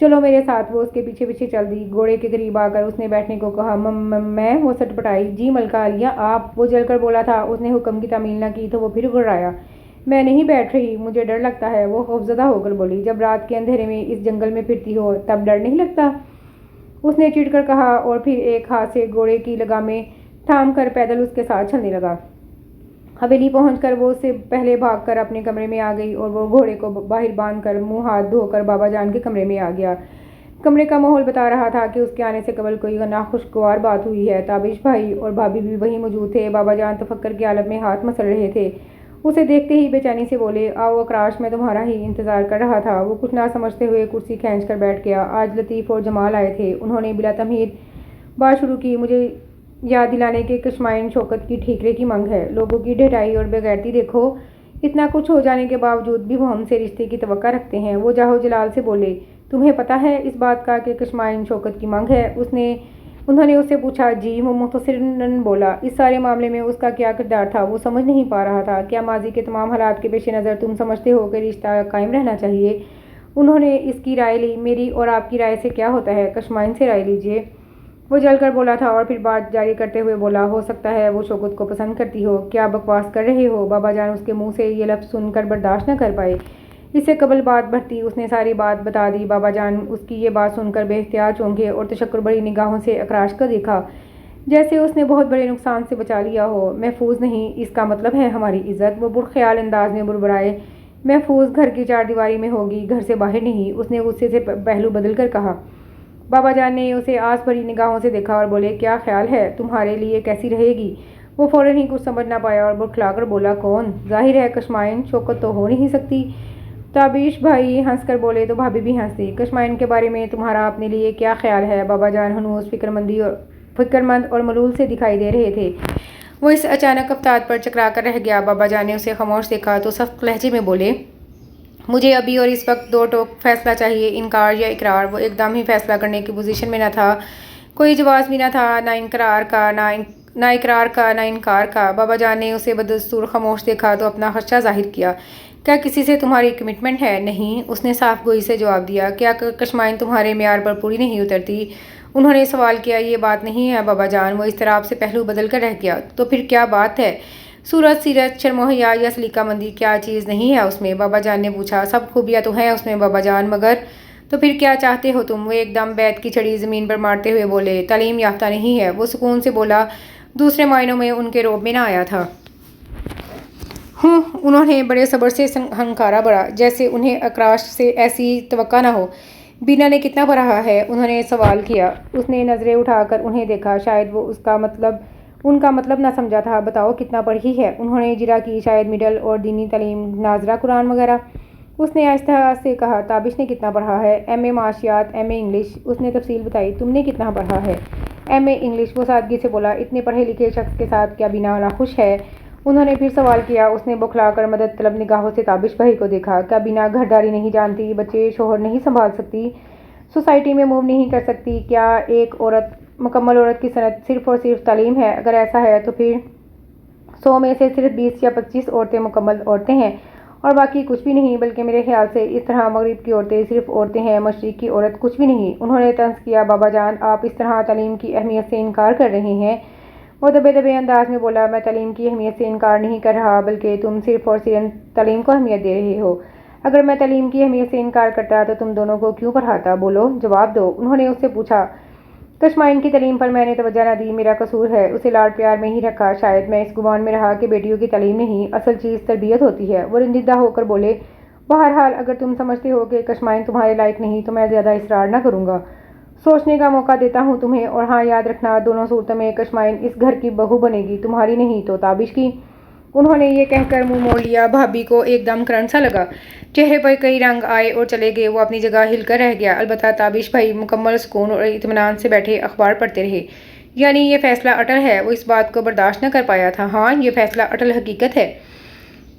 چلو میرے ساتھ۔ وہ اس کے پیچھے پیچھے چل دی۔ گھوڑے کے قریب آ کر اس نے بیٹھنے کو کہا۔ میں وہ سٹپٹائی۔ جی ملکہ عالیہ آپ؟ وہ جل کر بولا تھا۔ اس نے حکم کی تعمیل نہ کی تو وہ پھر گھبرایا۔ میں نہیں بیٹھ رہی، مجھے ڈر لگتا ہے، وہ خوفزدہ ہو کر بولی۔ جب رات کے اندھیرے میں اس جنگل میں پھرتی ہو تب ڈر نہیں لگتا؟ اس نے چڑ کر کہا اور پھر ایک ہاتھ سے گھوڑے کی لگامیں تھام کر پیدل اس کے ساتھ چلنے لگا۔ حویلی پہنچ کر وہ اس سے پہلے بھاگ کر اپنے کمرے میں آ گئی اور وہ گھوڑے کو باہر باندھ کر منہ ہاتھ دھو کر بابا جان کے کمرے میں آ گیا۔ کمرے کا ماحول بتا رہا تھا کہ اس کے آنے سے قبل کوئی ناخوشگوار بات ہوئی ہے۔ تابش بھائی اور بھابھی بھی وہیں موجود تھے۔ بابا جان تفکر کے عالم میں ہاتھ مسل رہے تھے۔ اسے دیکھتے ہی بے چینی سے بولے، آؤ اکراش، میں تمہارا ہی انتظار کر رہا تھا۔ وہ کچھ نہ سمجھتے ہوئے کرسی کھینچ کر بیٹھ گیا۔ آج لطیف اور جمال آئے تھے۔ انہوں نے بلا تمہید بات شروع کی۔ مجھے یاد دلانے کے کشمائن شوکت کی ٹھیکرے کی مانگ ہے۔ لوگوں کی ڈھٹائی اور بے غیرتی دیکھو، اتنا کچھ ہو جانے کے باوجود بھی وہ ہم سے رشتے کی توقع رکھتے ہیں۔ وہ جاہو جلال سے بولے، تمہیں پتہ ہے اس بات کا کہ کشمائن شوکت کی مانگ ہے؟ انہوں نے اس سے پوچھا۔ جی، وہ مختصراً بولا۔ اس سارے معاملے میں اس کا کیا کردار تھا وہ سمجھ نہیں پا رہا تھا۔ کیا ماضی کے تمام حالات کے پیش نظر تم سمجھتے ہو کہ رشتہ قائم رہنا چاہیے؟ انہوں نے اس کی رائے لی۔ میری اور آپ کی رائے سے کیا ہوتا ہے؟ کشمائن سے رائے لیجیے۔ وہ جل کر بولا تھا اور پھر بات جاری کرتے ہوئے بولا، ہو سکتا ہے وہ شوکت کو پسند کرتی ہو۔ کیا بکواس کر رہے ہو؟ بابا جان اس کے منہ سے یہ لفظ سن کر برداشت نہ کر پائے۔ اس سے قبل بات بڑھتی اس نے ساری بات بتا دی۔ بابا جان اس کی یہ بات سن کر بے اختیار چونکے اور تشکر بڑی نگاہوں سے اکراش کو دیکھا، جیسے اس نے بہت بڑے نقصان سے بچا لیا ہو۔ محفوظ نہیں، اس کا مطلب ہے ہماری عزت؟ وہ برخیال انداز میں بربرائے۔ محفوظ گھر کی چار دیواری میں ہوگی، گھر سے باہر نہیں، اس نے غصے سے پہلو بدل کر کہا۔ بابا جان نے اسے آس بھری نگاہوں سے دیکھا اور بولے، کیا خیال ہے تمہارے لیے کیسی رہے گی؟ وہ فوراً ہی کچھ سمجھ نہ پایا اور برکھلا کر بولا، کون؟ ظاہر ہے کشمائن شوکت تو ہو نہیں سکتی۔ تابش بھائی ہنس کر بولے تو بھابھی بھی ہنس دی۔ کشمائن کے بارے میں تمہارا اپنے لیے کیا خیال ہے؟ بابا جان ہنوز فکرمند اور ملول سے دکھائی دے رہے تھے۔ وہ اس اچانک افتاد پر چکرا کر رہ گیا۔ بابا جان نے اسے خاموش دیکھا تو سخت لہجے میں بولے، مجھے ابھی اور اس وقت دو ٹوک فیصلہ چاہیے، انکار یا اقرار۔ وہ ایک دم ہی فیصلہ کرنے کی پوزیشن میں نہ تھا، کوئی جواز بھی نہ تھا، نہ اقرار کا نہ انکار کا۔ بابا جان نے اسے بدستور خاموش دیکھا تو اپنا خدشہ ظاہر کیا۔ کیا کسی سے تمہاری کمٹمنٹ ہے؟ نہیں، اس نے صاف گوئی سے جواب دیا۔ کیا کشمائن تمہارے معیار پر پوری نہیں اترتی؟ انہوں نے سوال کیا۔ یہ بات نہیں ہے بابا جان۔ وہ اضطراب سے پہلو بدل کر رہ گیا۔ تو پھر کیا بات ہے؟ صورت، سیرت، شرم و حیا یا سلیقہ مندی، کیا چیز نہیں ہے اس میں؟ بابا جان نے پوچھا۔ سب خوبیاں تو ہیں اس میں بابا جان، مگر تو پھر کیا چاہتے ہو تم؟ وہ ایک دم بیت کی چھڑی زمین پر مارتے ہوئے بولے، تعلیم یافتہ نہیں ہے۔ وہ سکون سے بولا، دوسرے معنوں میں ان کے روب میں نہ آیا تھا۔ انہوں نے بڑے صبر سے ہنکارا بھرا، جیسے انہیں اکراش سے ایسی توقع نہ ہو۔ بینا نے کتنا پڑھا ہے؟ انہوں نے سوال کیا۔ اس نے نظریں اٹھا کر انہیں دیکھا۔ شاید وہ ان کا مطلب نہ سمجھا تھا۔ بتاؤ کتنا پڑھی ہے؟ انہوں نے اجرا کی۔ شاید مڈل اور دینی تعلیم، ناظرہ، قرآن وغیرہ۔ اس نے آہستہ سے کہا۔ تابش نے کتنا پڑھا ہے؟ ایم اے معاشیات، ایم اے انگلش۔ اس نے تفصیل بتائی۔ تم نے کتنا پڑھا ہے؟ M A English. وہ سادگی سے بولا۔ اتنے پڑھے لکھے شخص کے ساتھ کیا بینا ناخوش ہے؟ انہوں نے پھر سوال کیا۔ اس نے بوکھلا کر مدد طلب نگاہوں سے تابش بھائی کو دیکھا۔ کیا بینا گھرداری نہیں جانتی؟ بچے شوہر نہیں سنبھال سکتی؟ سوسائٹی میں موو نہیں کر سکتی؟ کیا ایک مکمل عورت کی صنعت صرف اور صرف تعلیم ہے؟ اگر ایسا ہے تو پھر 100 میں سے صرف 20 یا 25 عورتیں مکمل عورتیں ہیں اور باقی کچھ بھی نہیں، بلکہ میرے خیال سے اس طرح مغرب کی عورتیں صرف عورتیں ہیں، مشرق کی عورت کچھ بھی نہیں۔ انہوں نے طنز کیا۔ بابا جان، آپ اس طرح تعلیم کی اہمیت سے انکار کر رہے ہیں؟ وہ دبے دبے انداز میں بولا، میں تعلیم کی اہمیت سے انکار نہیں کر رہا، بلکہ تم صرف اور صرف تعلیم کو اہمیت دے رہے ہو۔ اگر میں تعلیم کی اہمیت سے انکار کرتا تو تم دونوں کو کیوں پڑھاتا؟ بولو، جواب دو۔ انہوں نے اس سے پوچھا۔ کشمائن کی تعلیم پر میں نے توجہ نہ دی، میرا قصور ہے، اسے لاڈ پیار میں ہی رکھا۔ شاید میں اس گمان میں رہا کہ بیٹیوں کی تعلیم نہیں، اصل چیز تربیت ہوتی ہے۔ وہ رنجیدہ ہو کر بولے، بہرحال اگر تم سمجھتے ہو کہ کشمائن تمہارے لائق نہیں تو میں زیادہ اصرار نہ کروں گا، سوچنے کا موقع دیتا ہوں تمہیں۔ اور ہاں، یاد رکھنا، دونوں صورتوں میں کشمائن اس گھر کی بہو بنے گی، تمہاری نہیں تو تابش کی۔ انہوں نے یہ کہہ کر منہ موڑ لیا۔ بھابھی کو ایک دم کرنٹ سا لگا، چہرے پر کئی رنگ آئے اور چلے گئے۔ وہ اپنی جگہ ہل کر رہ گیا۔ البتہ تابش بھائی مکمل سکون اور اطمینان سے بیٹھے اخبار پڑھتے رہے۔ یعنی یہ فیصلہ اٹل ہے؟ وہ اس بات کو برداشت نہ کر پایا تھا۔ ہاں، یہ فیصلہ اٹل حقیقت ہے،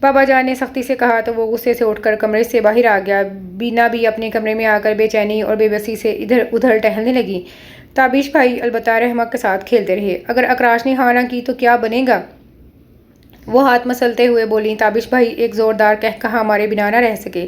بابا جان نے سختی سے کہا تو وہ غصے سے اٹھ کر کمرے سے باہر آ گیا۔ بینا بھی اپنے کمرے میں آ کر بے چینی اور بے بسی سے ادھر ادھر ٹہلنے لگی۔ تابش بھائی البتہ رحمت کے ساتھ کھیلتے رہے۔ اگر اکراش نے ہاں نہ کی تو کیا بنے گا؟ وہ ہاتھ مسلتے ہوئے بولی۔ تابش بھائی ایک زوردار قہقہا مارے بنا نہ رہ سکے۔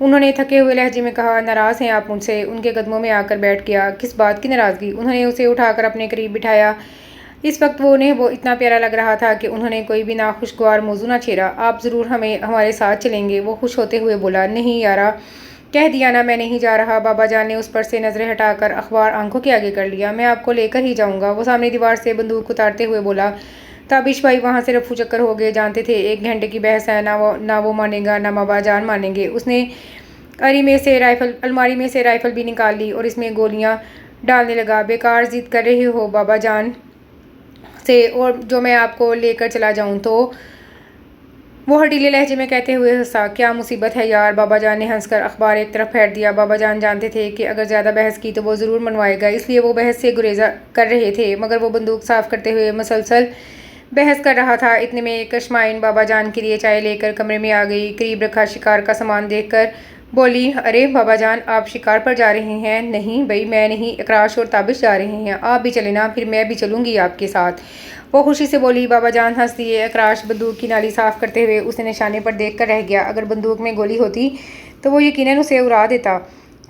انہوں نے تھکے ہوئے لہجے میں کہا، ناراض ہیں آپ مجھ سے؟ ان کے قدموں میں آ کر بیٹھ گیا۔ کس بات کی ناراضگی؟ انہوں نے اسے اٹھا کر اپنے قریب بٹھایا۔ اس وقت انہیں وہ اتنا پیارا لگ رہا تھا کہ انہوں نے کوئی بھی ناخوشگوار موضوع نہ چھیڑا۔ آپ ضرور ہمارے ساتھ چلیں گے؟ وہ خوش ہوتے ہوئے بولا۔ نہیں یارا، کہہ دیا نا میں نہیں جا رہا۔ بابا جان نے اس پر سے نظریں ہٹا کر اخبار آنکھوں کے آگے کر لیا۔ میں آپ کو لے کر ہی جاؤں گا، وہ سامنے دیوار سے بندوق اتارتے ہوئے بولا۔ تابش بھائی وہاں سے رفو چکر ہو گئے، جانتے تھے 1 گھنٹے کی بحث ہے، نہ وہ مانے گا نہ بابا جان مانیں گے۔ اس نے الماری میں سے رائفل بھی نکال لی اور اس میں گولیاں ڈالنے لگا۔ بیکار ضد کر رہے ہو بابا جان سے، اور جو میں آپ کو لے کر چلا جاؤں تو؟ وہ ہٹیلے لہجے میں کہتے ہوئے ہنسا۔ کیا مصیبت ہے یار؟ بابا جان نے ہنس کر اخبار ایک طرف پھیر دیا۔ بابا جان جانتے تھے کہ اگر زیادہ بحث کی تو وہ ضرور منوائے گا، اس لیے وہ بحث سے گریز کر رہے تھے، مگر وہ بندوق صاف کرتے ہوئے مسلسل بحث کر رہا تھا۔ اتنے میں کشمائن بابا جان کے لیے چائے لے کر کمرے میں آ گئی۔ قریب رکھا شکار کا سامان دیکھ کر بولی، ارے بابا جان، آپ شکار پر جا رہے ہیں؟ نہیں بھئی میں نہیں، اکراش اور تابش جا رہے ہیں۔ آپ بھی چلیں نا، پھر میں بھی چلوں گی آپ کے ساتھ، وہ خوشی سے بولی۔ بابا جان ہنس دیے۔ اکراش بندوق کی نالی صاف کرتے ہوئے اسے نشانے پر دیکھ کر رہ گیا۔ اگر بندوق میں گولی ہوتی تو وہ یقیناً اسے اڑا دیتا۔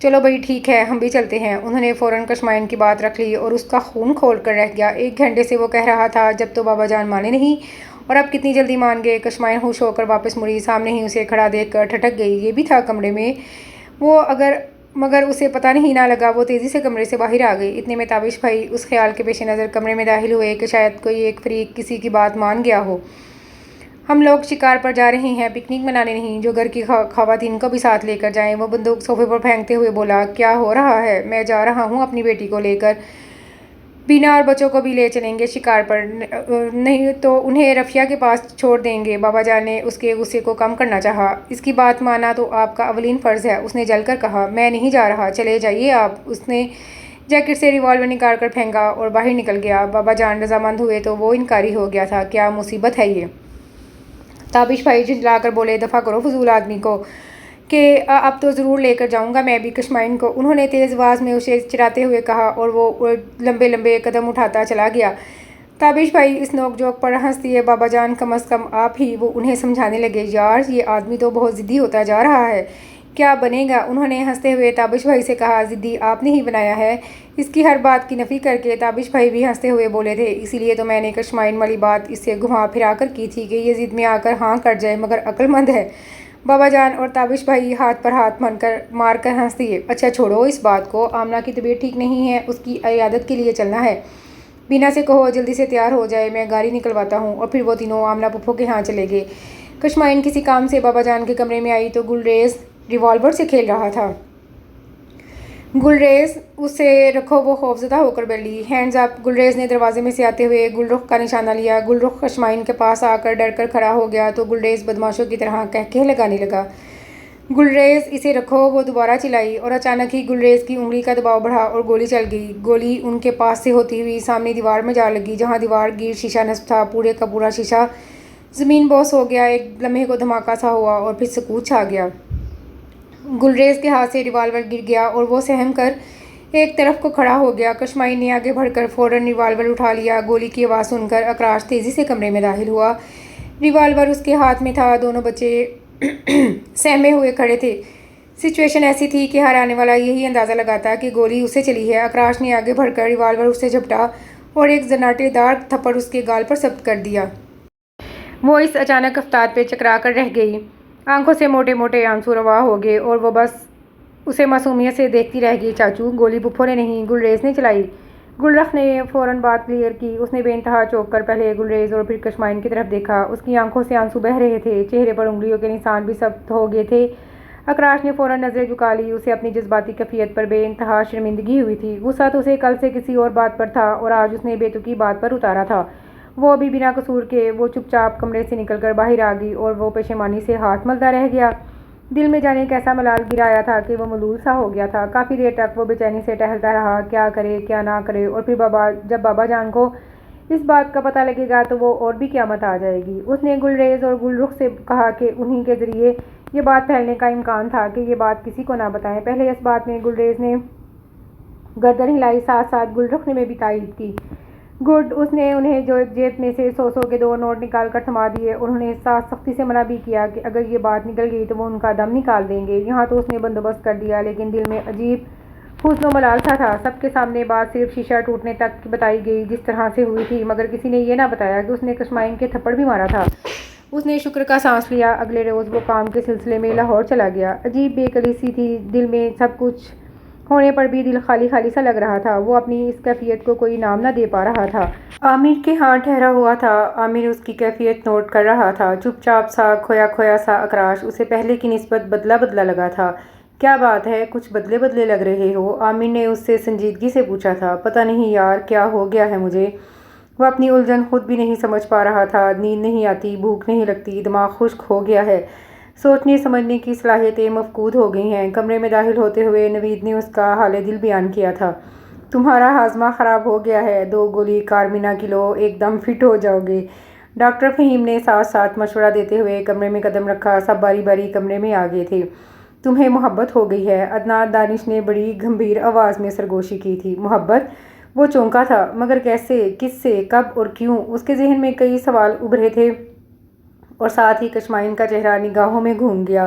چلو بھئی ٹھیک ہے، ہم بھی چلتے ہیں۔ انہوں نے فوراً کشمائن کی بات رکھ لی اور اس کا خون کھول کر رہ گیا۔ 1 گھنٹے سے وہ کہہ رہا تھا جب تو بابا جان مانے نہیں، اور اب کتنی جلدی مان گئے۔ کشمائن ہوش ہو کر واپس مڑی، سامنے ہی اسے کھڑا دیکھ کر ٹھٹک گئی۔ یہ بھی تھا کمرے میں؟ مگر اسے پتہ نہیں نہ لگا، وہ تیزی سے کمرے سے باہر آ گئی۔ اتنے میں تابش بھائی اس خیال کے پیش نظر کمرے میں داخل ہوئے کہ شاید کوئی ایک فریق کسی کی بات مان گیا ہو۔ ہم لوگ شکار پر جا رہے ہیں، پکنک منانے نہیں، جو گھر کی خواتین کو بھی ساتھ لے کر جائیں، وہ بندوق صوفے پر پھینکتے ہوئے بولا۔ کیا ہو رہا ہے؟ میں جا رہا ہوں اپنی بیٹی کو لے کر، بینا اور بچوں کو بھی لے چلیں گے شکار پر، نہیں تو انہیں رفیہ کے پاس چھوڑ دیں گے۔ بابا جان نے اس کے غصے کو کم کرنا چاہا۔ اس کی بات مانا تو آپ کا اولین فرض ہے، اس نے جل کر کہا۔ میں نہیں جا رہا، چلے جائیے آپ۔ اس نے جیکٹ سے ریوالور نکال کر پھینکا اور باہر نکل گیا۔ بابا جان رضامند ہوئے تو وہ انکاری ہو گیا تھا۔ کیا مصیبت ہے یہ؟ تابش بھائی جھنجھلا کر بولے، دفع کرو فضول آدمی کو، کہ اب تو ضرور لے کر جاؤں گا میں بھی کشمائن کو، انہوں نے تیز آواز میں اسے چڑھاتے ہوئے کہا، اور وہ لمبے لمبے قدم اٹھاتا چلا گیا۔ تابش بھائی اس نوک جھوک پر ہنس دیے۔ بابا جان کم از کم آپ ہی، وہ انہیں سمجھانے لگے۔ یار یہ آدمی تو بہت ضدی ہوتا جا رہا ہے، کیا بنے گا؟ انہوں نے ہنستے ہوئے تابش بھائی سے کہا۔ ضدی آپ نے ہی بنایا ہے؟ اس کی ہر بات کی نفی کر کے تابش بھائی بھی ہنستے ہوئے بولے تھے۔ اسی لیے تو میں نے کشمائن والی بات اس سے گھما پھرا کر کی تھی کہ یہ ضد میں آ کر ہاں کر جائے، مگر عقل مند ہے۔ بابا جان اور تابش بھائی ہاتھ پر ہاتھ مار کر ہنس دیے۔ اچھا چھوڑو اس بات کو، آمنہ کی طبیعت ٹھیک نہیں ہے، اس کی عیادت کے لیے چلنا ہے۔ بینا سے کہو جلدی سے تیار ہو جائے، میں گاڑی نکلواتا ہوں۔ اور پھر وہ تینوں آمنہ پھپھو کے ہاں چلے گئے۔ کشمائن کسی کام سے بابا جان کے کمرے میں آئی تو گلریز ریوالور سے کھیل رہا تھا۔ گلریز، اسے رکھو، وہ خوفزدہ ہو کر بولی۔ ہینڈز اپ، گلریز نے دروازے میں سے آتے ہوئے گل رخ کا نشانہ لیا۔ گل رخ کشمائن کے پاس آ کر ڈر کر کھڑا ہو گیا تو گلریز بدماشوں کی طرح قہقہے لگانے لگا۔ گلریز، اسے رکھو، وہ دوبارہ چلائی، اور اچانک ہی گلریز کی انگلی کا دباؤ بڑھا اور گولی چل گئی۔ گولی ان کے پاس سے ہوتی ہوئی سامنے دیوار میں جا لگی، جہاں دیوار گیر شیشہ نصب تھا۔ پورے کا پورا شیشہ زمین بوس ہو گیا۔ ایک لمحے کو دھماکہ سا ہوا اور پھر سکوت چھا گیا۔ گلریز کے ہاتھ سے ریوالور گر گیا اور وہ سہم کر ایک طرف کو کھڑا ہو گیا۔ کشمائن نے آگے بڑھ کر فوراً ریوالور اٹھا لیا۔ گولی کی آواز سن کر اکراش تیزی سے کمرے میں داخل ہوا۔ ریوالور اس کے ہاتھ میں تھا۔ دونوں بچے سہمے ہوئے کھڑے تھے۔ سچویشن ایسی تھی کہ ہر آنے والا یہی اندازہ لگاتا کہ گولی اسے چلی ہے۔ اکراش نے آگے بڑھ کر ریوالور اسے جھپٹا اور ایک زناٹے دار تھپڑ اس کے گال پر ثبت کر دیا۔ وہ اس اچانک افتاد پہ چکرا کر رہ گئی۔ آنکھوں سے موٹے موٹے آنسو روا ہو گئے اور وہ بس اسے معصومیت سے دیکھتی رہ گئی۔ چاچو، گولی پھپھو نے نہیں، گلریز نے چلائی۔ گلرخ نے فوراً بات کلیئر کی۔ اس نے بے انتہا چونک کر پہلے گلریز اور پھر کشمائن کی طرف دیکھا۔ اس کی آنکھوں سے آنسو بہہ رہے تھے، چہرے پر انگلیوں کے نشان بھی ثبت ہو گئے تھے۔ اکراش نے فوراً نظریں جھکا لی۔ اسے اپنی جذباتی کیفیت پر بے انتہا شرمندگی ہوئی تھی۔ غصہ تو اسے کل سے کسی اور بات پر تھا اور آج اس نے بے تکی بات پر اتارا تھا۔ وہ بھی بنا قصور کے، وہ چپ چاپ کمرے سے نکل کر باہر آ گئی اور وہ پشیمانی سے ہاتھ ملتا رہ گیا۔ دل میں جانے کیسا ملال گرایا تھا کہ وہ ملول سا ہو گیا تھا۔ کافی دیر تک وہ بے چینی سے ٹہلتا رہا، کیا کرے کیا نہ کرے، اور پھر جب بابا جان کو اس بات کا پتہ لگے گا تو وہ اور بھی قیامت آ جائے گی۔ اس نے گلریز اور گل رخ سے کہا کہ انہی کے ذریعے یہ بات پھیلنے کا امکان تھا کہ یہ بات کسی کو نہ بتائیں۔ پہلے اس بات میں گلریز نے گردن ہلائی، ساتھ ساتھ گل رخ نے بھی تائید کی۔ گڈ، اس نے انہیں جو جیب میں سے 100 کے 2 نوٹ نکال کر تھما دیے۔ انہوں نے سختی سے منع بھی کیا کہ اگر یہ بات نکل گئی تو وہ ان کا دم نکال دیں گے۔ یہاں تو اس نے بندوبست کر دیا، لیکن دل میں عجیب حزن و ملال سا تھا۔ سب کے سامنے بات صرف شیشہ ٹوٹنے تک کی بتائی گئی جس طرح سے ہوئی تھی، مگر کسی نے یہ نہ بتایا کہ اس نے کشمائن کے تھپڑ بھی مارا تھا۔ اس نے شکر کا سانس لیا۔ اگلے روز وہ کام کے سلسلے میں لاہور چلا گیا۔ عجیب بے کلی سی تھی، دل میں سب کچھ ہونے پر بھی دل خالی خالی سا لگ رہا تھا۔ وہ اپنی اس کیفیت کو کوئی نام نہ دے پا رہا تھا۔ عامر کے ہاں ٹھہرا ہوا تھا۔ عامر اس کی کیفیت نوٹ کر رہا تھا۔ چپ چاپ سا، کھویا کھویا سا اکراش اسے پہلے کی نسبت بدلا بدلا لگا تھا۔ کیا بات ہے، کچھ بدلے بدلے لگ رہے ہو؟ عامر نے اس سے سنجیدگی سے پوچھا تھا۔ پتہ نہیں یار، کیا ہو گیا ہے مجھے؟ وہ اپنی الجھن خود بھی نہیں سمجھ پا رہا تھا۔ نیند نہیں آتی، بھوک نہیں لگتی، دماغ خشک ہو گیا ہے، سوچنے سمجھنے کی صلاحیتیں مفقود ہو گئی ہیں۔ کمرے میں داخل ہوتے ہوئے نوید نے اس کا حال دل بیان کیا تھا۔ تمہارا ہاضمہ خراب ہو گیا ہے، 2 گولی کارمینا کی لو، ایک دم فٹ ہو جاؤ گے۔ ڈاکٹر فہیم نے ساتھ ساتھ مشورہ دیتے ہوئے کمرے میں قدم رکھا۔ سب باری باری کمرے میں آ گئے تھے۔ تمہیں محبت ہو گئی ہے، عدنان دانش نے بڑی گمبھیر آواز میں سرگوشی کی تھی۔ محبت؟ وہ چونکا تھا، مگر کیسے، کس سے، کب اور کیوں؟ اس کے ذہن میں کئی سوال ابھرے تھے اور ساتھ ہی کشمائن کا چہرہ نگاہوں میں گھوم گیا۔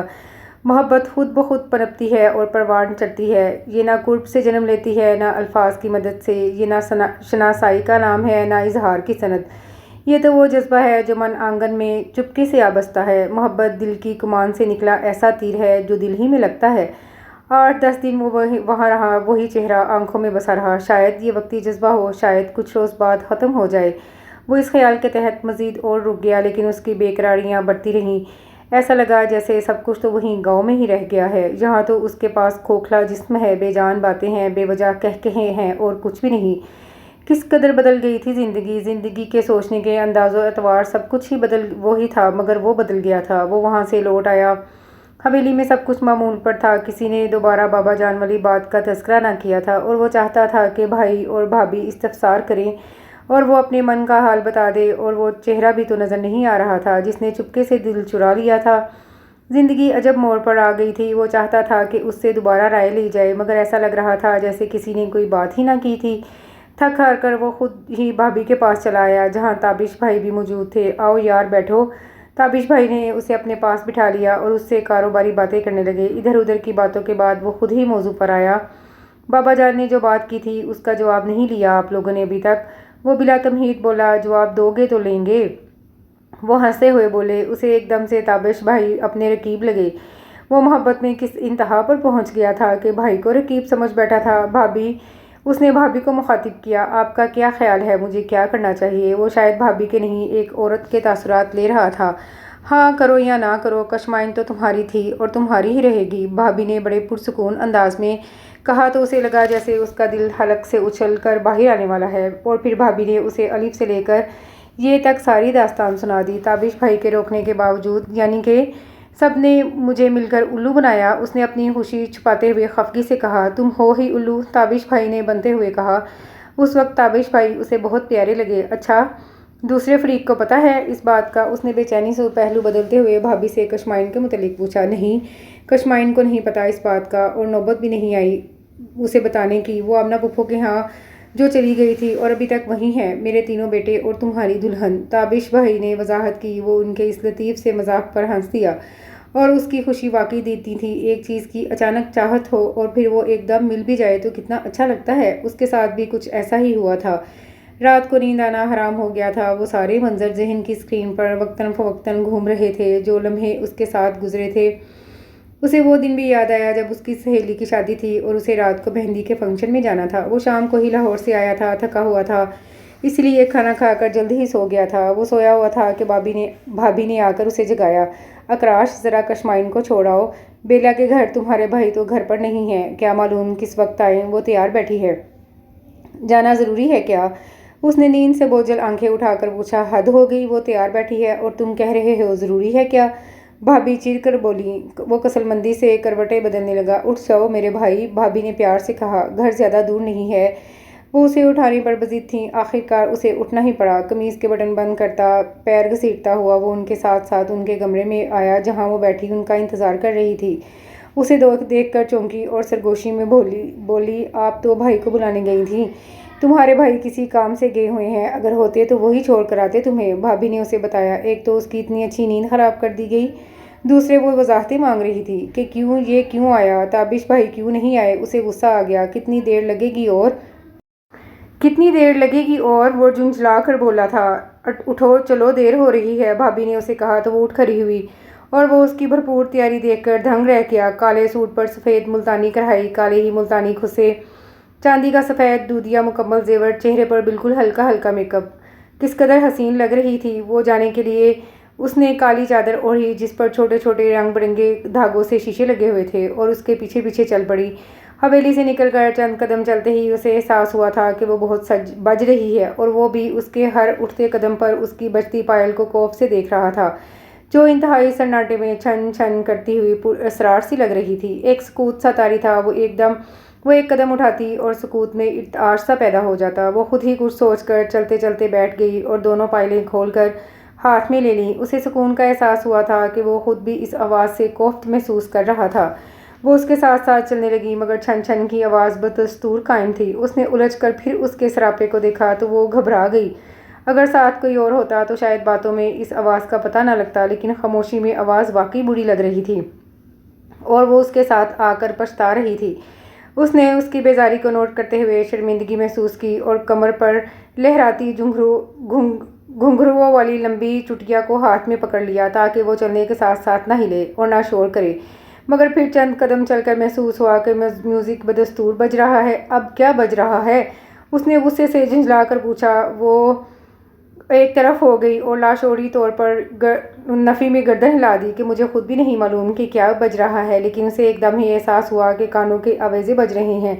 محبت خود بخود پنپتی ہے اور پروان چڑھتی ہے۔ یہ نہ قرب سے جنم لیتی ہے، نہ الفاظ کی مدد سے۔ یہ نہ شناسائی کا نام ہے، نہ اظہار کی صنعت۔ یہ تو وہ جذبہ ہے جو من آنگن میں چپکے سے آ بستا ہے۔ محبت دل کی کمان سے نکلا ایسا تیر ہے جو دل ہی میں لگتا ہے۔ 8-10 دن وہ وہاں رہا، وہی چہرہ آنکھوں میں بسا رہا۔ شاید یہ وقتی جذبہ ہو، شاید کچھ روز بعد ختم ہو جائے۔ وہ اس خیال کے تحت مزید اور رک گیا، لیکن اس کی بے قراریاں بڑھتی رہیں۔ ایسا لگا جیسے سب کچھ تو وہیں گاؤں میں ہی رہ گیا ہے۔ یہاں تو اس کے پاس کھوکھلا جسم ہے، بے جان باتیں ہیں، بے وجہ کہے ہیں اور کچھ بھی نہیں۔ کس قدر بدل گئی تھی زندگی، زندگی کے سوچنے کے انداز و اعتبار سب کچھ ہی وہی تھا، مگر وہ بدل گیا تھا۔ وہ وہاں سے لوٹ آیا، حویلی میں سب کچھ معمول پر تھا۔ کسی نے دوبارہ بابا جان والی بات کا تذکرہ نہ کیا تھا، اور وہ چاہتا تھا کہ بھائی اور بھابھی استفسار کریں اور وہ اپنے من کا حال بتا دے، اور وہ چہرہ بھی تو نظر نہیں آ رہا تھا جس نے چپکے سے دل چرا لیا تھا۔ زندگی عجب موڑ پر آ گئی تھی۔ وہ چاہتا تھا کہ اس سے دوبارہ رائے لی جائے، مگر ایسا لگ رہا تھا جیسے کسی نے کوئی بات ہی نہ کی تھی۔ تھک ہار کر وہ خود ہی بھابھی کے پاس چلا آیا، جہاں تابش بھائی بھی موجود تھے۔ آؤ یار بیٹھو۔ تابش بھائی نے اسے اپنے پاس بٹھا لیا اور اس سے کاروباری باتیں کرنے لگے۔ ادھر ادھر کی باتوں کے بعد وہ خود ہی موضوع پر آیا۔ بابا جان نے جو بات کی تھی اس کا جواب نہیں لیا آپ لوگوں نے ابھی تک؟ وہ بلا تمہید بولا۔ جواب دو گے تو لیں گے؟ وہ ہنستے ہوئے بولے۔ اسے ایک دم سے تابش بھائی اپنے رقیب لگے۔ وہ محبت میں کس انتہا پر پہنچ گیا تھا کہ بھائی کو رقیب سمجھ بیٹھا تھا۔ بھابھی، اس نے بھابھی کو مخاطب کیا، آپ کا کیا خیال ہے، مجھے کیا کرنا چاہیے؟ وہ شاید بھابھی کے نہیں، ایک عورت کے تاثرات لے رہا تھا۔ ہاں کرو یا نہ کرو، کشمائن تو تمہاری تھی اور تمہاری ہی رہے گی، بھابھی نے بڑے پرسکون انداز میں کہا تو اسے لگا جیسے اس کا دل حلق سے اچھل کر باہر آنے والا ہے۔ اور پھر بھابھی نے اسے الف سے لے کر یہ تک ساری داستان سنا دی۔ تابش بھائی کے روکنے کے باوجود، یعنی کہ سب نے مجھے مل کر الو بنایا، اس نے اپنی خوشی چھپاتے ہوئے خفگی سے کہا۔ تم ہو ہی الو، تابش بھائی نے بنتے ہوئے کہا۔ اس وقت تابش بھائی اسے بہت پیارے لگے۔ اچھا، دوسرے فریق کو پتہ ہے اس بات کا؟ اس نے بے چینی سے پہلو بدلتے ہوئے بھابھی سے کشمائن کے متعلق پوچھا۔ نہیں، کشمائن کو نہیں پتہ اس بات کا، اور نوبت بھی نہیں آئی اسے بتانے کی۔ وہ آمنہ پھپھو کے ہاں جو چلی گئی تھی اور ابھی تک وہیں ہے، میرے تینوں بیٹے اور تمہاری دلہن، تابش بھائی نے وضاحت کی۔ وہ ان کے اس لطیف سے مذاق پر ہنس دیا اور اس کی خوشی واقعی دیتی تھی۔ ایک چیز کی اچانک چاہت ہو اور پھر وہ ایک دم مل بھی جائے تو کتنا اچھا لگتا ہے۔ اس کے ساتھ بھی کچھ ایسا ہی ہوا تھا۔ رات کو نیند آنا حرام ہو گیا تھا۔ وہ سارے منظر ذہن کی اسکرین پر وقتاً فوقتاً گھوم رہے تھے جو لمحے اس کے ساتھ گزرے تھے۔ اسے وہ دن بھی یاد آیا جب اس کی سہیلی کی شادی تھی اور اسے رات کو مہندی کے فنکشن میں جانا تھا۔ وہ شام کو ہی لاہور سے آیا تھا، تھکا ہوا تھا، اس لیے کھانا کھا کر جلد ہی سو گیا تھا۔ وہ سویا ہوا تھا کہ بھابھی نے آ کر اسے جگایا۔ اکراش، ذرا کشمائن کو چھوڑ آؤ، بیلا کے گھر تمہارے بھائی تو گھر پر نہیں ہیں، کیا معلوم کس وقت آئیں، وہ تیار بیٹھی ہے۔ جانا ضروری ہے کیا؟ اس نے نیند سے بوجھل آنکھیں اٹھا کر پوچھا۔ حد ہو گئی، وہ تیار بیٹھی ہے اور تم کہہ رہے ہو ضروری ہے کیا؟ بھابھی چیر کر بولی۔ وہ کسل مندی سے کروٹیں بدلنے لگا۔ اٹھ جاؤ میرے بھائی، بھابھی نے پیار سے کہا، گھر زیادہ دور نہیں ہے۔ وہ اسے اٹھانے پر بضد تھیں، آخر کار اسے اٹھنا ہی پڑا۔ قمیض کے بٹن بند کرتا، پیر گھسیٹتا ہوا وہ ان کے ساتھ ساتھ ان کے کمرے میں آیا جہاں وہ بیٹھی ان کا انتظار کر رہی تھی۔ اسے دیکھ کر چونکی اور سرگوشی میں بولی، آپ تو بھائی کو بلانے گئی تھیں؟ تمہارے بھائی کسی کام سے گئے ہوئے ہیں، اگر ہوتے تو وہی چھوڑ کر آتے تمہیں، بھابھی نے اسے بتایا۔ ایک تو اس کی اتنی اچھی نیند خراب کر دی گئی، دوسرے وہ وضاحتیں مانگ رہی تھی کہ یہ کیوں آیا، تابش بھائی کیوں نہیں آئے۔ اسے غصہ آ گیا۔ کتنی دیر لگے گی اور وہ جھنجھلا کر بولا تھا، اٹھو چلو دیر ہو رہی ہے۔ بھابھی نے اسے کہا تو وہ اٹھ کھڑی ہوئی اور وہ اس کی بھرپور تیاری دیکھ کر دھنگ رہ گیا۔ کالے سوٹ پر سفید ملتانی کڑھائی، کالے ہی ملتانی کھسے، چاندی کا سفید دودیا مکمل زیور، چہرے پر بالکل ہلکا ہلکا میک اپ، کس قدر حسین لگ رہی تھی وہ جانے کے لیے اس نے کالی چادر اوڑھی جس پر چھوٹے چھوٹے رنگ برنگے دھاگوں سے شیشے لگے ہوئے تھے، اور اس کے پیچھے پیچھے چل پڑی۔ حویلی سے نکل کر چند قدم چلتے ہی اسے احساس ہوا تھا کہ وہ بہت بج رہی ہے، اور وہ بھی اس کے ہر اٹھتے قدم پر اس کی بجتی پائل کو خوف سے دیکھ رہا تھا، جو انتہائی سناٹے میں چھن چھن کرتی ہوئی پر اسرار سی لگ رہی تھی۔ ایک سکوت سا طاری تھا، وہ ایک قدم اٹھاتی اور سکوت میں ارتعاش سا پیدا ہو جاتا۔ وہ خود ہی کچھ سوچ کر چلتے چلتے بیٹھ گئی اور دونوں پائلیں کھول کر ہاتھ میں لے لیں۔ اسے سکون کا احساس ہوا تھا کہ وہ خود بھی اس آواز سے کوفت محسوس کر رہا تھا۔ وہ اس کے ساتھ ساتھ چلنے لگی، مگر چھن چھن کی آواز بدستور قائم تھی۔ اس نے الجھ کر پھر اس کے سراپے کو دیکھا تو وہ گھبرا گئی۔ اگر ساتھ کوئی اور ہوتا تو شاید باتوں میں اس آواز کا پتہ نہ لگتا، لیکن خاموشی میں آواز واقعی بری لگ رہی تھی اور وہ اس کے ساتھ آ کر پچھتا رہی تھی۔ اس نے اس کی بیزاری کو نوٹ کرتے ہوئے شرمندگی محسوس کی اور کمر پر لہراتی گھنگروؤں والی لمبی چٹیا کو ہاتھ میں پکڑ لیا تاکہ وہ چلنے کے ساتھ ساتھ نہ ہلے اور نہ شور کرے۔ مگر پھر چند قدم چل کر محسوس ہوا کہ میوزک بدستور بج رہا ہے۔ اب کیا بج رہا ہے؟ اس نے غصے سے جھنجھلا کر پوچھا۔ وہ ایک طرف ہو گئی اور لاشعوری طور پر نفی میں گردن ہلا دی کہ مجھے خود بھی نہیں معلوم کہ کیا بج رہا ہے، لیکن اسے ایک دم ہی احساس ہوا کہ کانوں کے آویزے بج رہے ہیں۔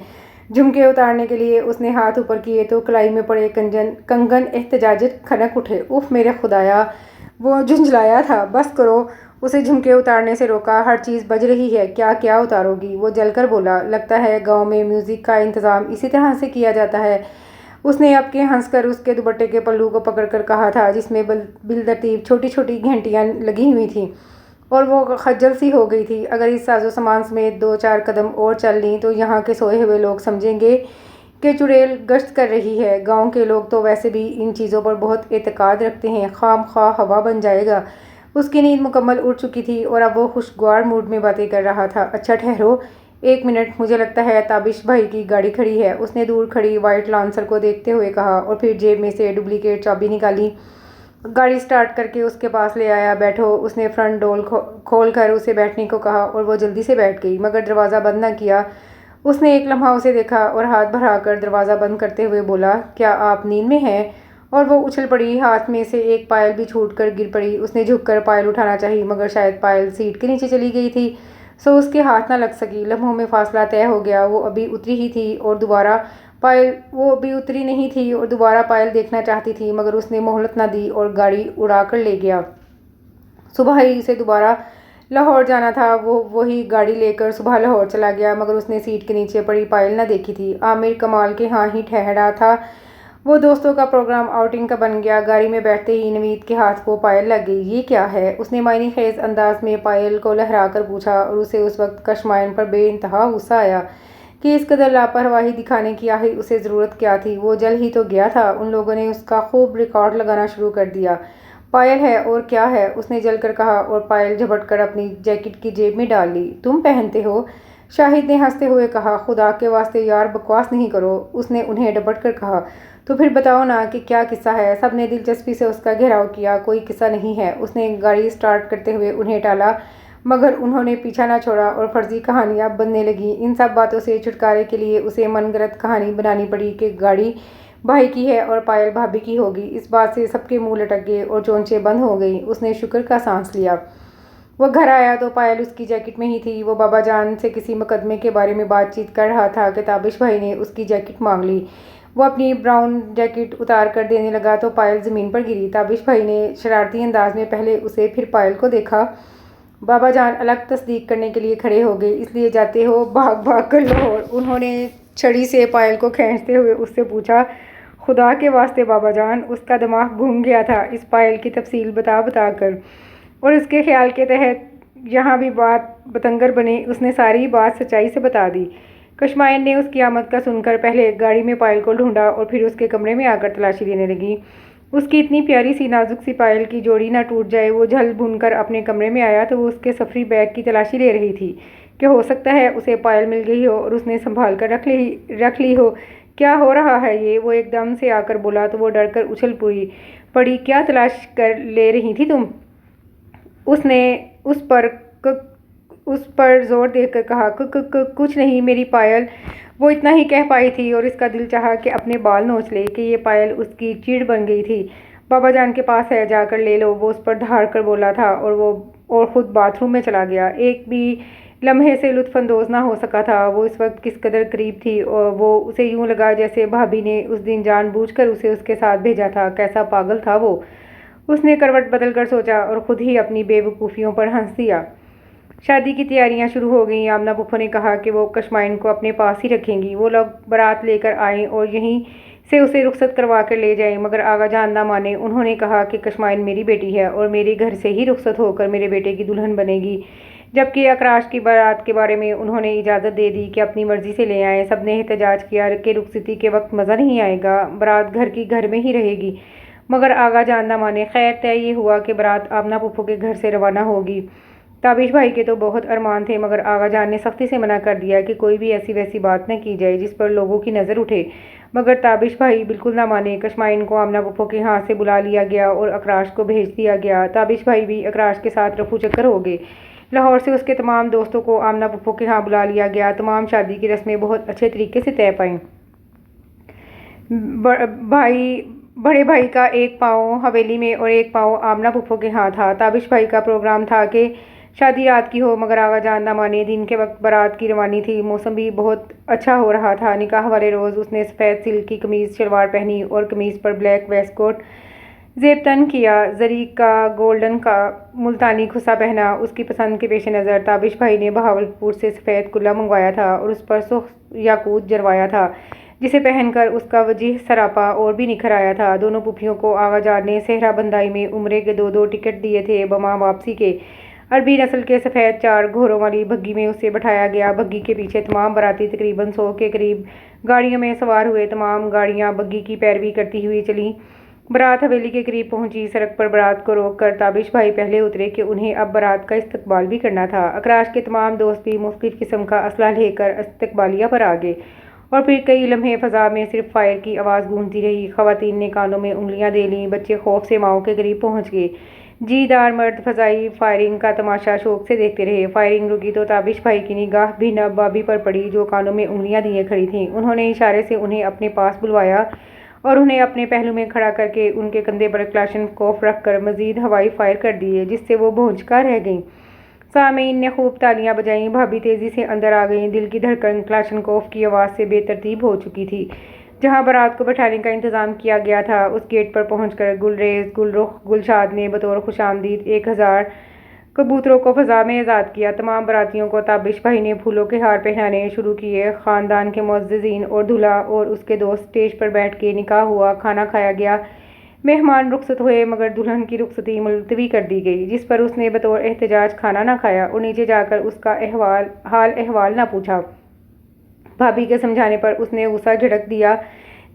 جھمکے اتارنے کے لیے اس نے ہاتھ اوپر کیے تو کلائی میں پڑے کنگن احتجاجت کھنک اٹھے۔ اف میرے خدایا! وہ جھنجھلایا تھا۔ بس کرو! اسے جھمکے اتارنے سے روکا۔ ہر چیز بج رہی ہے، کیا اتارو گی؟ وہ جل کر بولا۔ لگتا ہے گاؤں میں میوزک کا انتظام اسی طرح سے کیا جاتا ہے۔ اس نے اب کے ہنس کر اس کے دوپٹے کے پلو کو پکڑ کر کہا تھا جس میں بالترتیب چھوٹی چھوٹی گھنٹیاں لگی ہوئی تھیں، اور وہ خجل سی ہو گئی تھی۔ اگر اس ساز و سامان سمیت 2-4 قدم اور چل لیں تو یہاں کے سوئے ہوئے لوگ سمجھیں گے کہ چڑیل گشت کر رہی ہے۔ گاؤں کے لوگ تو ویسے بھی ان چیزوں پر بہت اعتقاد رکھتے ہیں، خام خواہ ہوا بن جائے گا۔ اس کی نیند مکمل اڑ چکی تھی اور اب وہ خوشگوار موڈ میں باتیں کر رہا تھا۔ اچھا ٹھہرو 1 منٹ، مجھے لگتا ہے تابش بھائی کی گاڑی کھڑی ہے۔ اس نے دور کھڑی وائٹ لانسر کو دیکھتے ہوئے کہا اور پھر جیب میں سے ڈپلیکیٹ چابی نکالی، گاڑی سٹارٹ کر کے اس کے پاس لے آیا۔ بیٹھو۔ اس نے فرنٹ ڈور کھول کر اسے بیٹھنے کو کہا اور وہ جلدی سے بیٹھ گئی، مگر دروازہ بند نہ کیا۔ اس نے ایک لمحہ اسے دیکھا اور ہاتھ بڑھا کر دروازہ بند کرتے ہوئے بولا، کیا آپ نیند میں ہیں؟ اور وہ اچھل پڑی، ہاتھ میں سے ایک پائل بھی چھوٹ کر گر پڑی۔ اس نے جھک کر پائل اٹھانا چاہی، مگر شاید پائل سیٹ کے نیچے چلی گئی تھی، سو اس کے ہاتھ نہ لگ سکی۔ لمحوں میں فاصلہ طے ہو گیا۔ وہ ابھی اتری نہیں تھی اور دوبارہ پائل دیکھنا چاہتی تھی، مگر اس نے مہلت نہ دی اور گاڑی اڑا کر لے گیا۔ صبح ہی اسے دوبارہ لاہور جانا تھا۔ وہ وہی گاڑی لے کر صبح لاہور چلا گیا، مگر اس نے سیٹ کے نیچے پڑی پائل نہ دیکھی تھی۔ عامر کمال کے ہاں ہی ٹھہرا تھا۔ وہ دوستوں کا پروگرام آؤٹنگ کا بن گیا۔ گاڑی میں بیٹھتے ہی نوید کے ہاتھ کو پائل لگ گئی۔ یہ کیا ہے؟ اس نے معنی خیز انداز میں پائل کو لہرا کر پوچھا، اور اسے اس وقت کشمائن پر بے انتہا غصہ آیا کہ اس قدر لاپرواہی دکھانے کی آخر اسے ضرورت کیا تھی؟ وہ جل ہی تو گیا تھا۔ ان لوگوں نے اس کا خوب ریکارڈ لگانا شروع کر دیا۔ پائل ہے اور کیا ہے؟ اس نے جل کر کہا اور پائل جھپٹ کر اپنی جیکٹ کی جیب میں ڈال لی۔ تم پہنتے ہو؟ شاہد نے ہنستے ہوئے کہا۔ خدا کے واسطے یار بکواس نہیں کرو، اس نے انہیں ڈپٹ کر کہا۔ تو پھر بتاؤ نا کہ کیا قصہ ہے؟ سب نے دلچسپی سے اس کا گھیراؤ کیا۔ کوئی قصہ نہیں ہے۔ اس نے گاڑی سٹارٹ کرتے ہوئے انہیں ٹالا، مگر انہوں نے پیچھا نہ چھوڑا اور فرضی کہانیاں بننے لگیں۔ ان سب باتوں سے چھٹکارے کے لیے اسے من گھڑت کہانی بنانی پڑی کہ گاڑی بھائی کی ہے اور پائل بھابھی کی ہوگی۔ اس بات سے سب کے منہ لٹک گئے اور چونچیں بند ہو گئیں۔ اس نے شکر کا سانس لیا۔ وہ گھر آیا تو پائل اس کی جیکٹ میں ہی تھی۔ وہ بابا جان سے کسی مقدمے کے بارے میں بات چیت کر رہا تھا کہ تابش بھائی نے اس کی جیکٹ مانگ لی۔ وہ اپنی براؤن جیکٹ اتار کر دینے لگا تو پائل زمین پر گری۔ تابش بھائی نے شرارتی انداز میں پہلے اسے پھر پائل کو دیکھا۔ بابا جان الگ تصدیق کرنے کے لیے کھڑے ہو گئے۔ اس لیے جاتے ہو بھاگ بھاگ کر لاہور؟ انہوں نے چھڑی سے پائل کو کھینچتے ہوئے اس سے پوچھا۔ خدا کے واسطے بابا جان! اس کا دماغ گھوم گیا تھا اس پائل کی تفصیل بتا بتا کر، اور اس کے خیال کے تحت یہاں بھی بات بتنگر بنے۔ اس نے ساری بات سچائی سے بتا دی۔ کشمائن نے اس کی آمد کا سن کر پہلے گاڑی میں پائل کو ڈھونڈا اور پھر اس کے کمرے میں آ کر تلاشی لینے لگی۔ اس کی اتنی پیاری سی نازک سی پائل کی جوڑی نہ ٹوٹ جائے۔ وہ جھل بھن کر اپنے کمرے میں آیا تو وہ اس کے سفری بیگ کی تلاشی لے رہی تھی کہ ہو سکتا ہے اسے پائل مل گئی ہو اور اس نے سنبھال کر رکھ لی ہو۔ کیا ہو رہا ہے یہ؟ وہ ایک دم سے آ کر بولا تو وہ ڈر کر اچھل پڑی۔ کیا تلاش کر لے رہی تھی تم؟ اس نے اس پر زور دے کر کہا۔ کچھ نہیں، میری پائل۔ وہ اتنا ہی کہہ پائی تھی اور اس کا دل چاہا کہ اپنے بال نوچ لے کہ یہ پائل اس کی چیڑ بن گئی تھی۔ بابا جان کے پاس ہے، جا کر لے لو، وہ اس پر دھاڑ کر بولا تھا اور خود باتھ روم میں چلا گیا۔ ایک بھی لمحے سے لطف اندوز نہ ہو سکا تھا۔ وہ اس وقت کس قدر قریب تھی اور وہ اسے یوں لگا جیسے بھابھی نے اس دن جان بوجھ کر اسے اس کے ساتھ بھیجا تھا۔ کیسا پاگل تھا وہ! اس نے کروٹ بدل کر سوچا اور خود ہی اپنی بے وقوفیوں پر ہنس دیا۔ شادی کی تیاریاں شروع ہو گئیں۔ آمنہ پھپھو نے کہا کہ وہ کشمائن کو اپنے پاس ہی رکھیں گی۔ وہ لوگ بارات لے کر آئیں اور یہیں سے اسے رخصت کروا کر لے جائیں، مگر آغا جان نہ مانے۔ انہوں نے کہا کہ کشمائن میری بیٹی ہے اور میرے گھر سے ہی رخصت ہو کر میرے بیٹے کی دلہن بنے گی، جبکہ اکراش کی بارات کے بارے میں انہوں نے اجازت دے دی کہ اپنی مرضی سے لے آئیں۔ سب نے احتجاج کیا کہ رخصتی کے وقت مزہ نہیں آئے گا، بارات گھر کی گھر میں ہی رہے گی، مگر آغا جان نہ مانے۔ خیر طے یہ ہوا کہ بارات آمنہ پھپھو کے گھر سے روانہ ہوگی۔ تابش بھائی کے تو بہت ارمان تھے، مگر آغا جان نے سختی سے منع کر دیا کہ کوئی بھی ایسی ویسی بات نہ کی جائے جس پر لوگوں کی نظر اٹھے، مگر تابش بھائی بالکل نہ مانے۔ کشمائن کو آمنہ پھپھو کے ہاں سے بلا لیا گیا اور اکراش کو بھیج دیا گیا۔ تابش بھائی بھی اکراش کے ساتھ رفو چکر ہو گئے۔ لاہور سے اس کے تمام دوستوں کو آمنہ پھپھو کے ہاں بلا لیا گیا۔ تمام شادی کی رسمیں بہت اچھے طریقے سے طے پائیں۔ بڑے بھائی کا ایک پاؤں حویلی میں اور ایک پاؤں آمنہ پھپھو کے ہاں تھا۔ تابش بھائی کا پروگرام تھا کہ شادی رات کی ہو، مگر آغا جان نہ مانے۔ دن کے وقت بارات کی روانی تھی۔ موسم بھی بہت اچھا ہو رہا تھا۔ نکاح والے روز اس نے سفید سلک کی قمیض شلوار پہنی اور قمیض پر بلیک ویسٹ کوٹ زیب تن کیا، زری کا گولڈن کا ملتانی کھسا پہنا۔ اس کی پسند کے پیش نظر تابش بھائی نے بہاولپور سے سفید کلا منگوایا تھا اور اس پر سرخ یاقوت جروایا تھا، جسے پہن کر اس کا وجیح سراپا اور بھی نکھر آیا تھا۔ دونوں پھوپھیوں کو آغا جان نے صحرا بندائی میں عمرے کے 2 ٹکٹ دیے تھے بماں واپسی کے۔ عربی نسل کے سفید 4 گھوڑوں والی بگھی میں اسے بٹھایا گیا۔ بگھی کے پیچھے تمام باراتی تقریباً 100 کے قریب گاڑیوں میں سوار ہوئے۔ تمام گاڑیاں بگھی کی پیروی کرتی ہوئی چلیں۔ بارات حویلی کے قریب پہنچی۔ سڑک پر بارات کو روک کر تابش بھائی پہلے اترے کہ انہیں اب بارات کا استقبال بھی کرنا تھا۔ اکراش کے تمام دوست بھی مختلف قسم کا اسلحہ لے کر استقبالیہ پر آ گئے اور پھر کئی لمحے فضا میں صرف فائر کی آواز گونجتی رہی۔ خواتین نے کانوں میں انگلیاں دے لیں۔ بچے خوف سے ماؤں کے قریب پہنچ گئے۔ جی دار مرد فضائی فائرنگ کا تماشا شوق سے دیکھتے رہے۔ فائرنگ رکی تو تابش بھائی کی نگاہ بھیناب بابی پر پڑی، جو کانوں میں انگلیاں دیے کھڑی تھیں۔ انہوں نے اشارے سے انہیں اپنے پاس بلوایا اور انہیں اپنے پہلو میں کھڑا کر کے ان کے کندھے پر کلاشنکوف رکھ کر مزید ہوائی فائر کر دیے، جس سے وہ بھونچکا رہ گئیں۔ سامعین نے خوب تالیاں بجائیں۔ بھابھی تیزی سے اندر آ گئیں۔ دل کی دھڑکن کلاشنکوف کی آواز سے بے ترتیب ہو چکی تھی۔ جہاں بارات کو بٹھانے کا انتظام کیا گیا تھا، اس گیٹ پر پہنچ کر گلریز، گلرخ، گلشاد نے بطور خوش آمدید 1000 کبوتروں کو فضا میں آزاد کیا۔ تمام باراتیوں کو تابش بھائی نے پھولوں کے ہار پہنانے شروع کیے۔ خاندان کے معززین اور دولہا اور اس کے دوست اسٹیج پر بیٹھ کے نکاح ہوا، کھانا کھایا گیا۔ مہمان رخصت ہوئے، مگر دلہن کی رخصتی ملتوی کر دی گئی، جس پر اس نے بطور احتجاج کھانا نہ کھایا اور نیچے جا کر اس کا حال احوال نہ پوچھا۔ بھابھی کے سمجھانے پر اس نے غصہ جھڑک دیا۔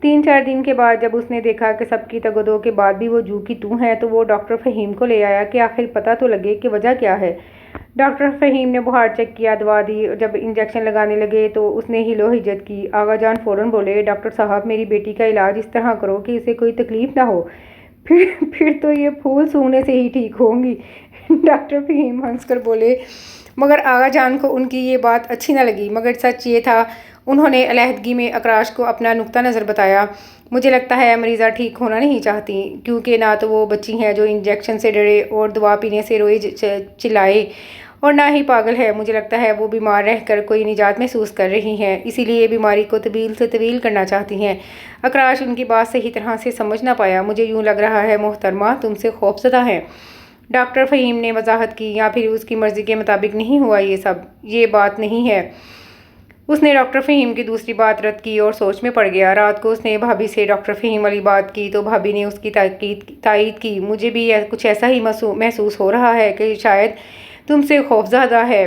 3-4 دن کے بعد جب اس نے دیکھا کہ سب کی تگ و دو کے بعد بھی وہ جو کی توں ہے، تو وہ ڈاکٹر فہیم کو لے آیا کہ آخر پتہ تو لگے کہ وجہ کیا ہے۔ ڈاکٹر فہیم نے بخار چیک کیا، دوا دی۔ جب انجیکشن لگانے لگے تو اس نے ہیلو ہجت کی۔ آغا جان فوراً بولے، ڈاکٹر صاحب میری بیٹی کا علاج اس طرح کرو کہ اسے کوئی تکلیف نہ ہو، پھر تو یہ پھول سونگھنے سے ہی ٹھیک ہوں گی۔ ڈاکٹر فہیم ہنس کر بولے، مگر آغا جان کو ان کی یہ بات اچھی نہ لگی، مگر سچ یہ تھا۔ انہوں نے علیحدگی میں اکراش کو اپنا نقطہ نظر بتایا۔ مجھے لگتا ہے مریضہ ٹھیک ہونا نہیں چاہتی، کیونکہ نہ تو وہ بچی ہیں جو انجیکشن سے ڈرے اور دوا پینے سے روئی چلائے، اور نہ ہی پاگل ہے۔ مجھے لگتا ہے وہ بیمار رہ کر کوئی نجات محسوس کر رہی ہیں، اسی لیے بیماری کو طویل سے طویل کرنا چاہتی ہیں۔ اکراش ان کی بات صحیح طرح سے سمجھ نہ پایا۔ مجھے یوں لگ رہا ہے محترمہ تم سے خوف زدہ ہیں۔ ڈاکٹر فہیم نے وضاحت کی، یا پھر اس کی مرضی کے مطابق نہیں ہوا یہ بات نہیں ہے۔ اس نے ڈاکٹر فہیم کی دوسری بات رد کی اور سوچ میں پڑ گیا۔ رات کو اس نے بھابھی سے ڈاکٹر فہیم والی بات کی تو بھابھی نے اس کی تائید کی۔ مجھے بھی کچھ ایسا ہی محسوس ہو رہا ہے کہ شاید تم سے خوف زدہ ہے۔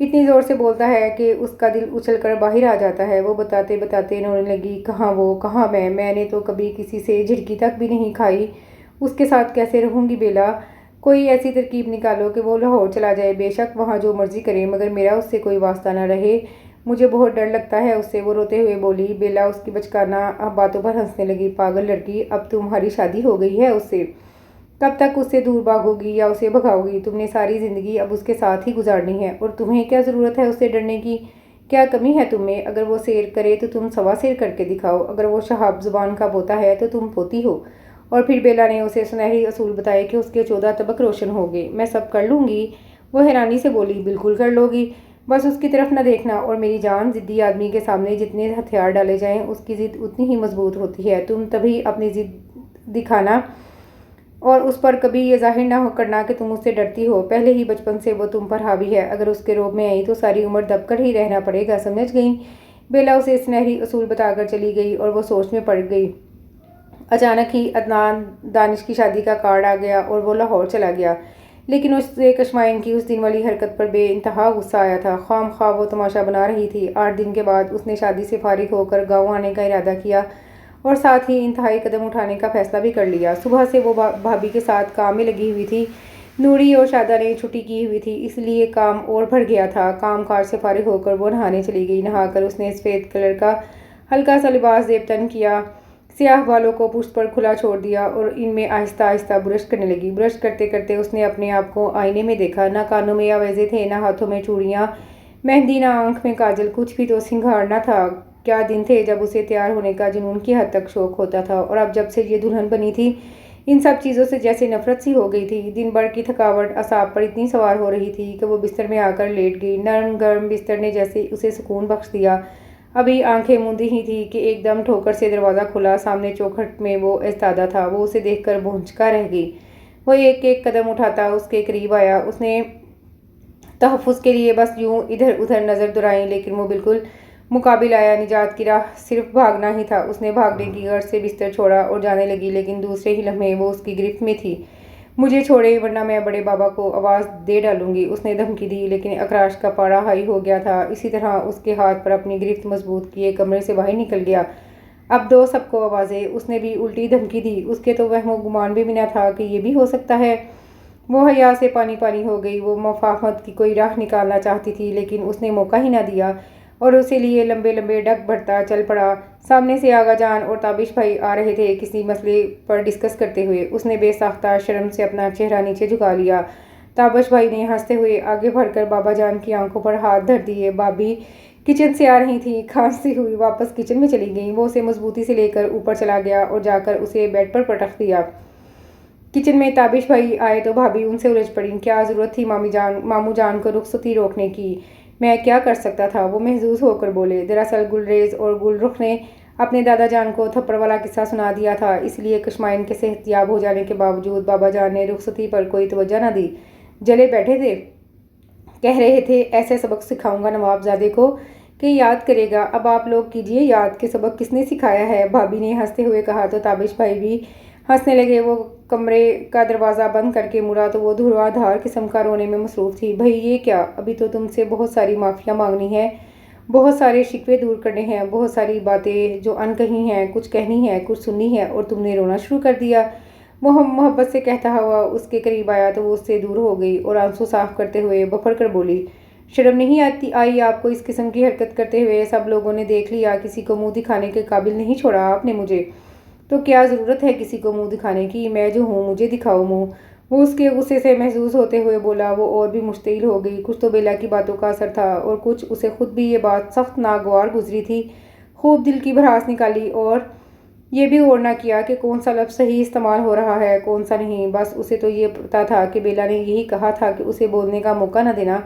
اتنی زور سے بولتا ہے کہ اس کا دل اچھل کر باہر آ جاتا ہے۔ وہ بتاتے بتاتے رونے لگی۔ کہاں وہ، کہاں میں نے تو کبھی کسی سے جھٹکی تک بھی نہیں کھائی، اس کے ساتھ کیسے رہوں گی بیلا؟ کوئی ایسی ترکیب نکالو کہ وہ لاہور چلا جائے، بے شک وہاں جو مرضی کرے، مگر میرا اس سے کوئی واسطہ نہ رہے، مجھے بہت ڈر لگتا ہے اس سے۔ وہ روتے ہوئے بولی۔ بیلا اس کی بچکانہ باتوں پر ہنسنے لگی۔ پاگل لڑکی، اب تمہاری شادی ہو گئی ہے اس سے، کب تک اس سے دور بھاگو گی یا اسے بھگاؤ گی؟ تم نے ساری زندگی اب اس کے ساتھ ہی گزارنی ہے، اور تمہیں کیا ضرورت ہے اس سے ڈرنے کی؟ کیا کمی ہے تم میں؟ اگر وہ سیر کرے تو تم سوا سیر کر کے دکھاؤ، اگر وہ شہاب زبان کا پوتا ہے تو تم پوتی ہو۔ اور پھر بیلا نے اسے سنہری اصول بتائے کہ اس کے 14 طبق روشن ہو گئے۔ میں سب کر لوں گی، وہ حیرانی سے بولی۔ بالکل کر لو گی، بس اس کی طرف نہ دیکھنا۔ اور میری جان، ضدی آدمی کے سامنے جتنے ہتھیار ڈالے جائیں اس کی ضد اتنی ہی مضبوط ہوتی ہے۔ تم تبھی اپنی ضد دکھانا اور اس پر کبھی یہ ظاہر نہ کرنا کہ تم اس سے ڈرتی ہو۔ پہلے ہی بچپن سے وہ تم پر حاوی ہے، اگر اس کے روب میں آئی تو ساری عمر دب کر ہی رہنا پڑے گا، سمجھ گئی؟ بیلا اسے سنہری اصول بتا کر چلی گئی اور وہ سوچ میں پڑ گئی۔ اچانک ہی عدنان دانش کی شادی کا کارڈ آ گیا اور وہ لاہور چلا گیا، لیکن اس سے کشمائن کی اس دن والی حرکت پر بے انتہا غصہ آیا تھا۔ خواہ مخواہ وہ تماشا بنا رہی تھی۔ 8 دن کے بعد اس نے شادی سے فارغ ہو کر گاؤں آنے کا ارادہ کیا اور ساتھ ہی انتہائی قدم اٹھانے کا فیصلہ بھی کر لیا۔ صبح سے وہ بھابھی کے ساتھ کام میں لگی ہوئی تھی۔ نوری اور شادہ نے چھٹی کی ہوئی تھی، اس لیے کام اور بڑھ گیا تھا۔ کام کاج سے فارغ ہو کر وہ نہانے چلی گئی۔ نہا کر اس نے سفید کلر کا ہلکا سا لباس زیب تن کیا، سیاہ بالوں کو پشت پر کھلا چھوڑ دیا اور ان میں آہستہ آہستہ برش کرنے لگی۔ برش کرتے کرتے اس نے اپنے آپ کو آئینے میں دیکھا۔ نہ کانوں میں آویزے تھے، نہ ہاتھوں میں چوڑیاں، مہندی، نہ آنکھ میں کاجل، کچھ بھی تو سنگھار نہ تھا۔ کیا دن تھے جب اسے تیار ہونے کا جنون کی حد تک شوق ہوتا تھا، اور اب جب سے یہ دلہن بنی تھی ان سب چیزوں سے جیسے نفرت سی ہو گئی تھی۔ دن بھر کی تھکاوٹ اعصاب پر اتنی سوار ہو رہی تھی کہ وہ بستر میں آ کر لیٹ گئی۔ نرم گرم بستر نے جیسے اسے سکون بخش دیا۔ ابھی آنکھیں موندی ہی تھی کہ ایک دم ٹھوکر سے دروازہ کھلا۔ سامنے چوکھٹ میں وہ ایستادہ تھا۔ وہ اسے دیکھ کر بھونچکا رہ گئی۔ وہ ایک ایک قدم اٹھاتا اس کے قریب آیا۔ اس نے تحفظ کے لیے بس یوں ادھر ادھر نظر دورائیں، لیکن وہ بالکل مقابل آیا۔ نجات کی راہ صرف بھاگنا ہی تھا۔ اس نے بھاگنے کی غرض سے بستر چھوڑا اور جانے لگی، لیکن دوسرے ہی لمحے وہ اس کی گرفت میں تھی۔ مجھے چھوڑے ورنہ میں بڑے بابا کو آواز دے ڈالوں گی، اس نے دھمکی دی، لیکن اکراش کا پاڑا ہائی ہو گیا تھا۔ اسی طرح اس کے ہاتھ پر اپنی گرفت مضبوط کیے کمرے سے باہر نکل گیا۔ اب دو سب کو آوازیں۔ اس نے بھی الٹی دھمکی دی۔ اس کے تو وہم و گمان بھی نہ تھا کہ یہ بھی ہو سکتا ہے۔ وہ حیا سے پانی پانی ہو گئی۔ وہ مفاہمت کی کوئی راہ نکالنا چاہتی تھی، لیکن اس نے موقع ہی نہ دیا اور اسے لیے لمبے لمبے ڈگ بھرتا چل پڑا۔ سامنے سے آغا جان اور تابش بھائی آ رہے تھے، کسی مسئلے پر ڈسکس کرتے ہوئے۔ اس نے بے ساختہ شرم سے اپنا چہرہ نیچے جھکا لیا۔ تابش بھائی نے ہنستے ہوئے آگے بڑھ کر بابا جان کی آنکھوں پر ہاتھ دھر دیے۔ بھابھی کچن سے آ رہی تھیں، کھانستی ہوئی واپس کچن میں چلی گئیں۔ وہ اسے مضبوطی سے لے کر اوپر چلا گیا اور جا کر اسے بیڈ پر پٹخ دیا۔ کچن میں تابش بھائی آئے تو بھابھی ان سے الجھ پڑیں۔ کیا ضرورت تھی ماموں جان کو رخصتی روکنے کی؟ میں کیا کر سکتا تھا؟ وہ محظوظ ہو کر بولے۔ دراصل گلریز اور گل رخ نے اپنے دادا جان کو تھپڑ والا قصہ سنا دیا تھا، اس لیے کشمائن کے صحت یاب ہو جانے کے باوجود بابا جان نے رخصتی پر کوئی توجہ نہ دی۔ جلے بیٹھے تھے، کہہ رہے تھے ایسے سبق سکھاؤں گا نواب زادے کو کہ یاد کرے گا۔ اب آپ لوگ کیجئے یاد کہ سبق کس نے سکھایا ہے؟ بھابھی نے ہنستے ہوئے کہا تو تابش بھائی بھی ہنسنے لگے۔ وہ کمرے کا دروازہ بند کر کے مڑا تو وہ دھواں دھار قسم کا رونے میں مصروف تھی۔ بھئی یہ کیا؟ ابھی تو تم سے بہت ساری معافیاں مانگنی ہیں، بہت سارے شکوے دور کرنے ہیں، بہت ساری باتیں جو ان کہی ہیں، کچھ کہنی ہے، کچھ سننی ہے، اور تم نے رونا شروع کر دیا۔ وہ محبت سے کہتا ہوا اس کے قریب آیا تو وہ اس سے دور ہو گئی اور آنسو صاف کرتے ہوئے بفر کر بولی۔ شرم نہیں آئی آپ کو اس قسم کی حرکت کرتے ہوئے؟ سب لوگوں نے دیکھ لیا، کسی کو منہ دکھانے کے قابل نہیں چھوڑا آپ نے مجھے۔ تو کیا ضرورت ہے کسی کو منہ دکھانے کی؟ میں جو ہوں مجھے دکھاؤ منہ، وہ اس کے غصے سے محظوظ ہوتے ہوئے بولا۔ وہ اور بھی مشتعل ہو گئی۔ کچھ تو بیلا کی باتوں کا اثر تھا اور کچھ اسے خود بھی یہ بات سخت ناگوار گزری تھی۔ خوب دل کی بھڑاس نکالی اور یہ بھی غور نہ کیا کہ کون سا لفظ صحیح استعمال ہو رہا ہے کون سا نہیں۔ بس اسے تو یہ پتا تھا کہ بیلا نے یہی کہا تھا کہ اسے بولنے کا موقع نہ دینا۔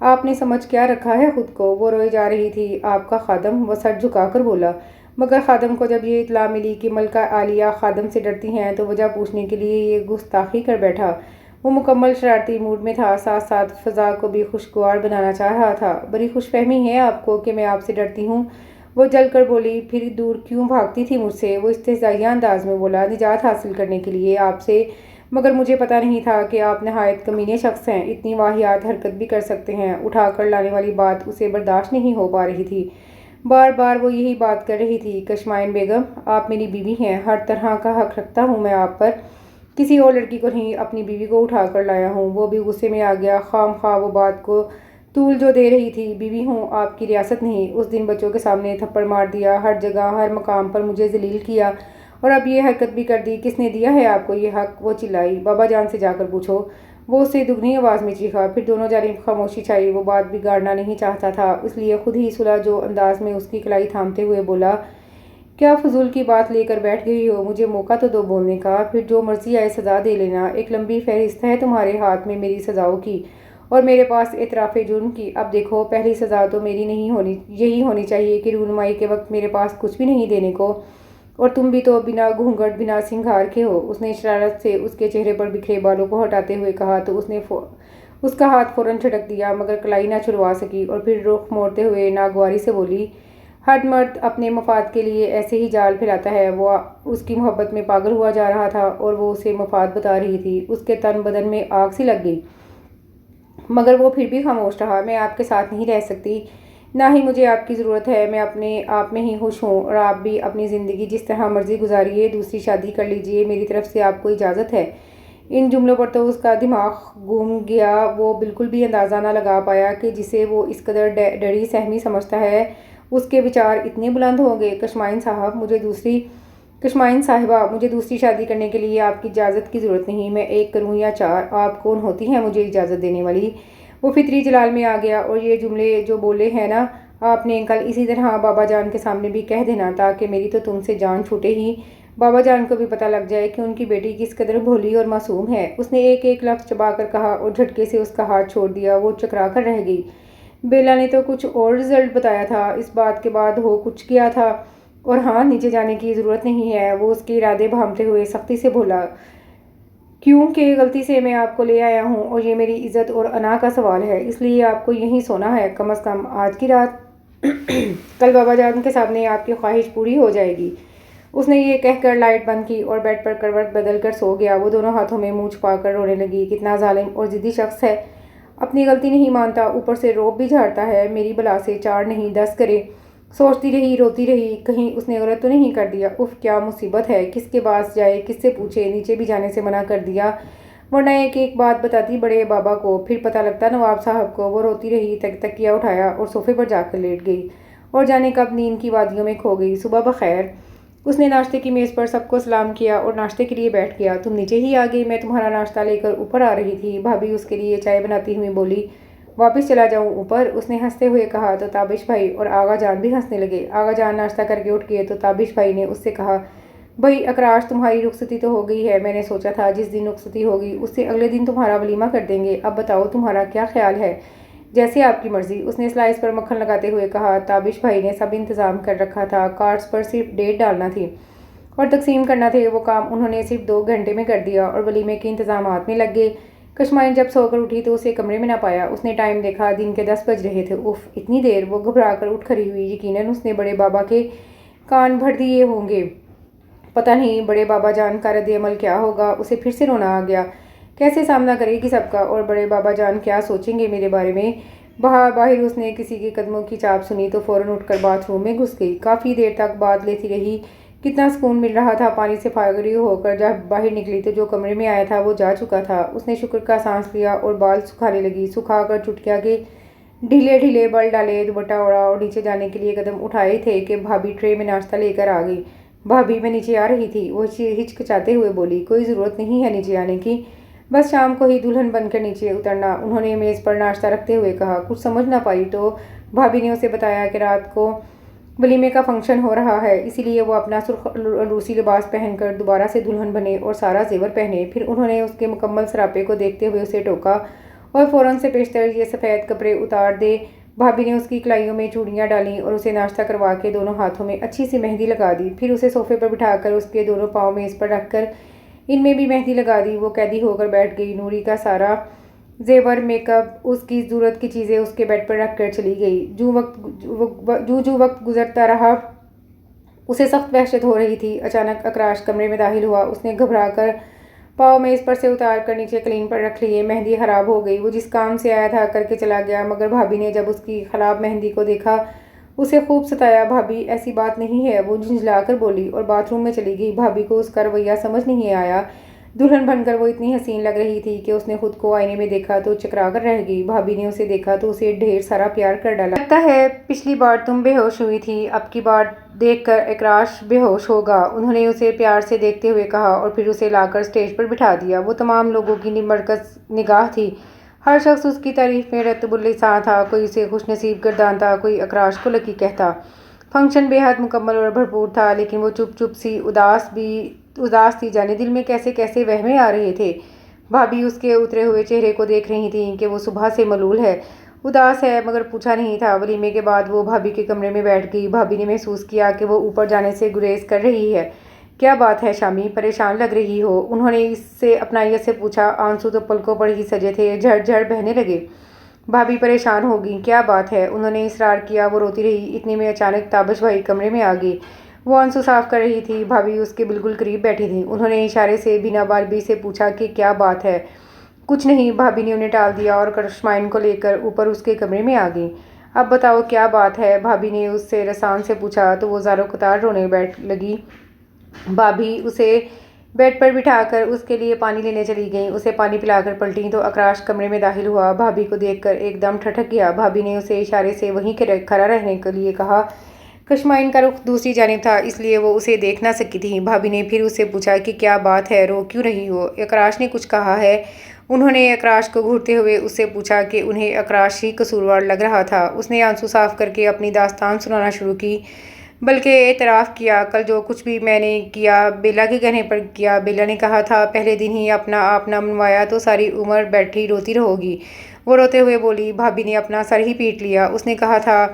آپ نے سمجھ کیا رکھا ہے خود کو؟ وہ روئے جا رہی تھی۔ آپ کا خادم؟ وہ سر جھکا کر بولا۔ مگر خادم کو جب یہ اطلاع ملی کہ ملکہ عالیہ خادم سے ڈرتی ہیں تو وجہ پوچھنے کے لیے یہ گستاخی کر بیٹھا۔ وہ مکمل شرارتی موڈ میں تھا، ساتھ ساتھ فضا کو بھی خوشگوار بنانا چاہ رہا تھا۔ بڑی خوش فہمی ہے آپ کو کہ میں آپ سے ڈرتی ہوں، وہ جل کر بولی۔ پھر دور کیوں بھاگتی تھی مجھ سے؟ وہ استہزائیہ انداز میں بولا۔ نجات حاصل کرنے کے لیے آپ سے مگر مجھے پتہ نہیں تھا کہ آپ نہایت کمینے شخص ہیں، اتنی واہیات حرکت بھی کر سکتے ہیں۔ اٹھا کر لانے والی بات اسے برداشت نہیں ہو پا رہی تھی۔ بار بار وہ یہی بات کر رہی تھی، کشمائن بیگم آپ میری بیوی ہیں، ہر طرح کا حق رکھتا ہوں میں آپ پر، کسی اور لڑکی کو نہیں، اپنی بیوی کو اٹھا کر لایا ہوں۔ وہ بھی غصے میں آ گیا، خام خواہ وہ بات کو طول جو دے رہی تھی۔ بیوی ہوں، آپ کی ریاست نہیں۔ اس دن بچوں کے سامنے تھپڑ مار دیا، ہر جگہ ہر مقام پر مجھے ذلیل کیا، اور اب یہ حرکت بھی کر دی۔ کس نے دیا ہے آپ کو یہ حق؟ وہ چلائی۔ بابا جان سے جا کر پوچھو، وہ اس سے دگنی آواز میں چیخا۔ پھر دونوں جانب خاموشی چھائی۔ وہ بات بگاڑنا نہیں چاہتا تھا، اس لیے خود ہی صلح جو انداز میں اس کی کلائی تھامتے ہوئے بولا، کیا فضول کی بات لے کر بیٹھ گئی ہو؟ مجھے موقع تو دو بولنے کا، پھر جو مرضی آئے سزا دے لینا۔ ایک لمبی فہرست ہے تمہارے ہاتھ میں میری سزاؤں کی، اور میرے پاس اعتراف جرم کی۔ اب دیکھو، پہلی سزا تو میری نہیں ہونی، یہی ہونی چاہیے کہ رونمائی کے وقت میرے پاس کچھ بھی نہیں دینے کو، اور تم بھی تو بنا گھونگھٹ بنا سنگھار کے ہو۔ اس نے شرارت سے اس کے چہرے پر بکھرے بالوں کو ہٹاتے ہوئے کہا تو اس کا ہاتھ فوراً جھٹک دیا، مگر کلائی نہ چھڑوا سکی، اور پھر رخ موڑتے ہوئے ناگواری سے بولی، ہر مرد اپنے مفاد کے لیے ایسے ہی جال پھیلاتا ہے۔ وہ اس کی محبت میں پاگل ہوا جا رہا تھا، اور وہ اسے مفاد بتا رہی تھی۔ اس کے تن بدن میں آگ سی لگ گئی، مگر وہ پھر بھی خاموش رہا۔ میں آپ کے ساتھ نہیں رہ سکتی، نہ ہی مجھے آپ کی ضرورت ہے۔ میں اپنے آپ میں ہی خوش ہوں، اور آپ بھی اپنی زندگی جس طرح مرضی گزاریے، دوسری شادی کر لیجیے، میری طرف سے آپ کو اجازت ہے۔ ان جملوں پر تو اس کا دماغ گھوم گیا۔ وہ بالکل بھی اندازہ نہ لگا پایا کہ جسے وہ اس قدر ڈری سہمی سمجھتا ہے، اس کے وچار اتنے بلند ہوں گے۔ کشمائن صاحبہ، مجھے دوسری شادی کرنے کے لیے آپ کی اجازت کی ضرورت نہیں۔ میں ایک کروں یا چار، آپ کون ہوتی ہیں مجھے اجازت دینے والی؟ وہ فطری جلال میں آ گیا، اور یہ جملے جو بولے ہیں نا، آپ نے کل اسی طرح بابا جان کے سامنے بھی کہہ دینا، تاکہ میری تو تم سے جان چھوٹے ہی بابا جان کو بھی پتہ لگ جائے کہ ان کی بیٹی کس قدر بھولی اور معصوم ہے۔ اس نے ایک ایک لفظ چبا کر کہا، اور جھٹکے سے اس کا ہاتھ چھوڑ دیا۔ وہ چکرا کر رہ گئی۔ بیلا نے تو کچھ اور رزلٹ بتایا تھا، اس بات کے بعد ہو کچھ کیا تھا، اور ہاں، نیچے جانے کی ضرورت نہیں ہے۔ وہ اس کے ارادے بھانپتے ہوئے سختی سے بولا، کیونکہ غلطی سے میں آپ کو لے آیا ہوں، اور یہ میری عزت اور انا کا سوال ہے، اس لیے آپ کو یہیں سونا ہے، کم از کم آج کی رات۔ کل بابا جان کے سامنے آپ کی خواہش پوری ہو جائے گی۔ اس نے یہ کہہ کر لائٹ بند کی اور بیڈ پر کروٹ بدل کر سو گیا۔ وہ دونوں ہاتھوں میں منہ چھپا کر رونے لگی۔ کتنا ظالم اور ضدی شخص ہے، اپنی غلطی نہیں مانتا، اوپر سے روب بھی جھاڑتا ہے۔ میری بلا سے 4 نہیں 10 کرے۔ سوچتی رہی، روتی رہی، کہیں اس نے غلط تو نہیں کر دیا۔ اف، کیا مصیبت ہے، کس کے پاس جائے، کس سے پوچھے؟ نیچے بھی جانے سے منع کر دیا، ورنہ ایک ایک بات بتاتی بڑے بابا کو، پھر پتہ لگتا نواب صاحب کو۔ وہ روتی رہی، تکیہ اٹھایا اور صوفے پر جا کر لیٹ گئی، اور جانے کب نیند کی وادیوں میں کھو گئی۔ صبح بخیر۔ اس نے ناشتے کی میز پر سب کو سلام کیا اور ناشتے کے لیے بیٹھ گیا۔ تم نیچے ہی آ گئی، میں تمہارا ناشتہ لے کر اوپر آ رہی تھی۔ بھابھی اس کے لیے چائے بناتی ہوئی بولی، واپس چلا جاؤں اوپر؟ اس نے ہنستے ہوئے کہا تو تابش بھائی اور آغا جان بھی ہنسنے لگے۔ آغا جان ناشتہ کر کے اٹھ گئے تو تابش بھائی نے اس سے کہا، بھئی اکراش، تمہاری رخصتی تو ہو گئی ہے۔ میں نے سوچا تھا جس دن رخصتی ہوگی اس سے اگلے دن تمہارا ولیمہ کر دیں گے۔ اب بتاؤ تمہارا کیا خیال ہے؟ جیسے آپ کی مرضی، اس نے سلائس پر مکھن لگاتے ہوئے کہا۔ تابش بھائی نے سب انتظام کر رکھا تھا، کارڈز پر صرف ڈیٹ ڈالنا تھی اور تقسیم کرنا تھے۔ وہ کام انہوں نے صرف 2 گھنٹے میں کر دیا اور ولیمے کے انتظامات میں لگ گئے۔ کشمائن جب سو کر اٹھی تو اسے کمرے میں نہ پایا۔ اس نے ٹائم دیکھا، دن کے 10 بج رہے تھے۔ اف، اتنی دیر! وہ گھبرا کر اٹھ کھڑی ہوئی۔ یقیناً اس نے بڑے بابا کے کان بھر دیے ہوں گے۔ پتہ نہیں بڑے بابا جان کا رد عمل کیا ہوگا۔ اسے پھر سے رونا آ گیا۔ کیسے سامنا کرے گی سب کا، اور بڑے بابا جان کیا سوچیں گے میرے بارے میں؟ باہر اس نے کسی کے قدموں کی چاپ سنی تو فوراً اٹھ کر باتھ روم میں گھس گئی۔ کافی دیر تک بات لیتی رہی۔ کتنا سکون مل رہا تھا۔ پانی سے فارغ ہو کر جب باہر نکلی تو جو کمرے میں آیا تھا وہ جا چکا تھا۔ اس نے شکر کا سانس لیا اور بال سکھانے لگی۔ سکھا کر چٹکیا کے ڈھیلے ڈھیلے بال ڈالے، دوپٹہ اوڑھا اور نیچے جانے کے لیے قدم اٹھائے تھے کہ بھابھی ٹرے میں ناشتہ لے کر آ گئی۔ بھابھی، میں نیچے آ رہی تھی، وہ ہچکچاتے ہوئے بولی۔ کوئی ضرورت نہیں ہے نیچے آنے کی، بس شام کو ہی دلہن بن کر نیچے اترنا، انہوں نے میز پر ناشتہ رکھتے ہوئے کہا۔ کچھ سمجھ نہ پائی تو بھابھی نے اسے بتایا کہ رات کو ولیمے کا فنکشن ہو رہا ہے، اسی لیے وہ اپنا سرخ روسی لباس پہن کر دوبارہ سے دلہن بنے اور سارا زیور پہنے۔ پھر انہوں نے اس کے مکمل سراپے کو دیکھتے ہوئے اسے ٹوکا اور فوراً سے پیشتر یہ سفید کپڑے اتار دے۔ بھابھی نے اس کی کلائیوں میں چوڑیاں ڈالیں اور اسے ناشتہ کروا کے دونوں ہاتھوں میں اچھی سی مہندی لگا دی۔ پھر اسے صوفے پر بٹھا کر اس کے دونوں پاؤں میز پر رکھ کر ان میں بھی مہندی لگا دی۔ وہ قیدی ہو کر بیٹھ گئی۔ نوری کا سارا زیور، میک اپ، اس کی ضرورت کی چیزیں اس کے بیڈ پر رکھ کر چلی گئی۔ جو وقت گزرتا رہا اسے سخت وحشت ہو رہی تھی۔ اچانک اکراش کمرے میں داخل ہوا۔ اس نے گھبرا کر پاؤں میں اس پر سے اتار کر نیچے کلین پر رکھ لیے۔ مہندی خراب ہو گئی۔ وہ جس کام سے آیا تھا کر کے چلا گیا، مگر بھابھی نے جب اس کی خراب مہندی کو دیکھا اسے خوب ستایا۔ بھابھی ایسی بات نہیں ہے، وہ جھنجھلا کر بولی اور باتھ روم میں چلی گئی۔ بھابھی کو اس کا رویہ سمجھ نہیں آیا۔ دلہن بن کر وہ اتنی حسین لگ رہی تھی کہ اس نے خود کو آئینے میں دیکھا تو چکرا کر رہ گئی۔ بھابھی نے اسے دیکھا تو اسے ڈھیر سارا پیار کر ڈالا۔ لگتا ہے پچھلی بار تم بے ہوش ہوئی تھی، اب کی بار دیکھ کر اکراش بے ہوش ہوگا، انہوں نے اسے پیار سے دیکھتے ہوئے کہا اور پھر اسے لا کر اسٹیج پر بٹھا دیا۔ وہ تمام لوگوں کی مرکز نگاہ تھی۔ ہر شخص اس کی تعریف میں رتب اللساں تھا، کوئی اسے خوش نصیب گردانتا، کوئی اکراش کو لکی کہتا۔ فنکشن بے حد مکمل اور بھرپور تھا، لیکن وہ چپ چپ سی اداس تھی، جانے دل میں کیسے کیسے وہمے آ رہے تھے۔ بھابھی اس کے اترے ہوئے چہرے کو دیکھ رہی تھیں کہ وہ صبح سے ملول ہے، اداس ہے، مگر پوچھا نہیں تھا۔ ولیمے کے بعد وہ بھابھی کے کمرے میں بیٹھ گئی۔ بھابھی نے محسوس کیا کہ وہ اوپر جانے سے گریز کر رہی ہے۔ کیا بات ہے شامی، پریشان لگ رہی ہو؟ انہوں نے اس سے اپنائیت سے پوچھا۔ آنسو تو پلکوں پر ہی سجے تھے، جھڑ جھڑ بہنے لگے۔ بھابھی پریشان ہو گئی۔ کیا بات ہے؟ انہوں نے اصرار کیا۔ وہ روتی رہی۔ اتنے میں اچانک تابش بھائی کمرے میں آ گئی۔ وہ آنسو صاف کر رہی تھی۔ بھابھی اس کے بالکل قریب بیٹھی تھی۔ انہوں نے اشارے سے بنا باربی سے پوچھا کہ کیا بات ہے؟ کچھ نہیں، بھابھی نے انہیں ٹال دیا اور کرشمائن کو لے کر اوپر اس کے کمرے میں آ گئی۔ اب بتاؤ کیا بات ہے؟ بھابھی نے اس سے رسان سے پوچھا تو وہ زاروں قطار رونے بیٹھ لگی۔ بھابھی اسے بیڈ پر بٹھا کر اس کے لیے پانی لینے چلی گئیں۔ اسے پانی پلا کر پلٹیں تو اکراش کمرے میں داخل ہوا۔ بھابھی کو دیکھ کر ایک دم ٹھٹک گیا۔ بھابھی نے اسے اشارے سے وہیں کھڑا رہنے کے لیے کہا۔ کشمائن کا رخ دوسری جانب تھا، اس لیے وہ اسے دیکھ نہ سکی تھی۔ بھابھی نے پھر اس سے پوچھا کہ کیا بات ہے، رو کیوں رہی ہو؟ اکراش نے کچھ کہا ہے؟ انہوں نے اکراش کو گھورتے ہوئے اس سے پوچھا کہ انہیں اکراش ہی قصوروار لگ رہا تھا۔ اس نے آنسو صاف کر کے اپنی داستان سنانا شروع کی، بلکہ اعتراف کیا، کل جو کچھ بھی میں نے کیا بیلا کے کہنے پر کیا۔ بیلا نے کہا تھا پہلے دن ہی اپنا آپ نہ منوایا تو ساری عمر بیٹھی روتی رہو گی۔ وہ روتے ہوئے بولی۔ بھابھی نے اپنا سر ہی پیٹ لیا۔ اس نے کہا تھا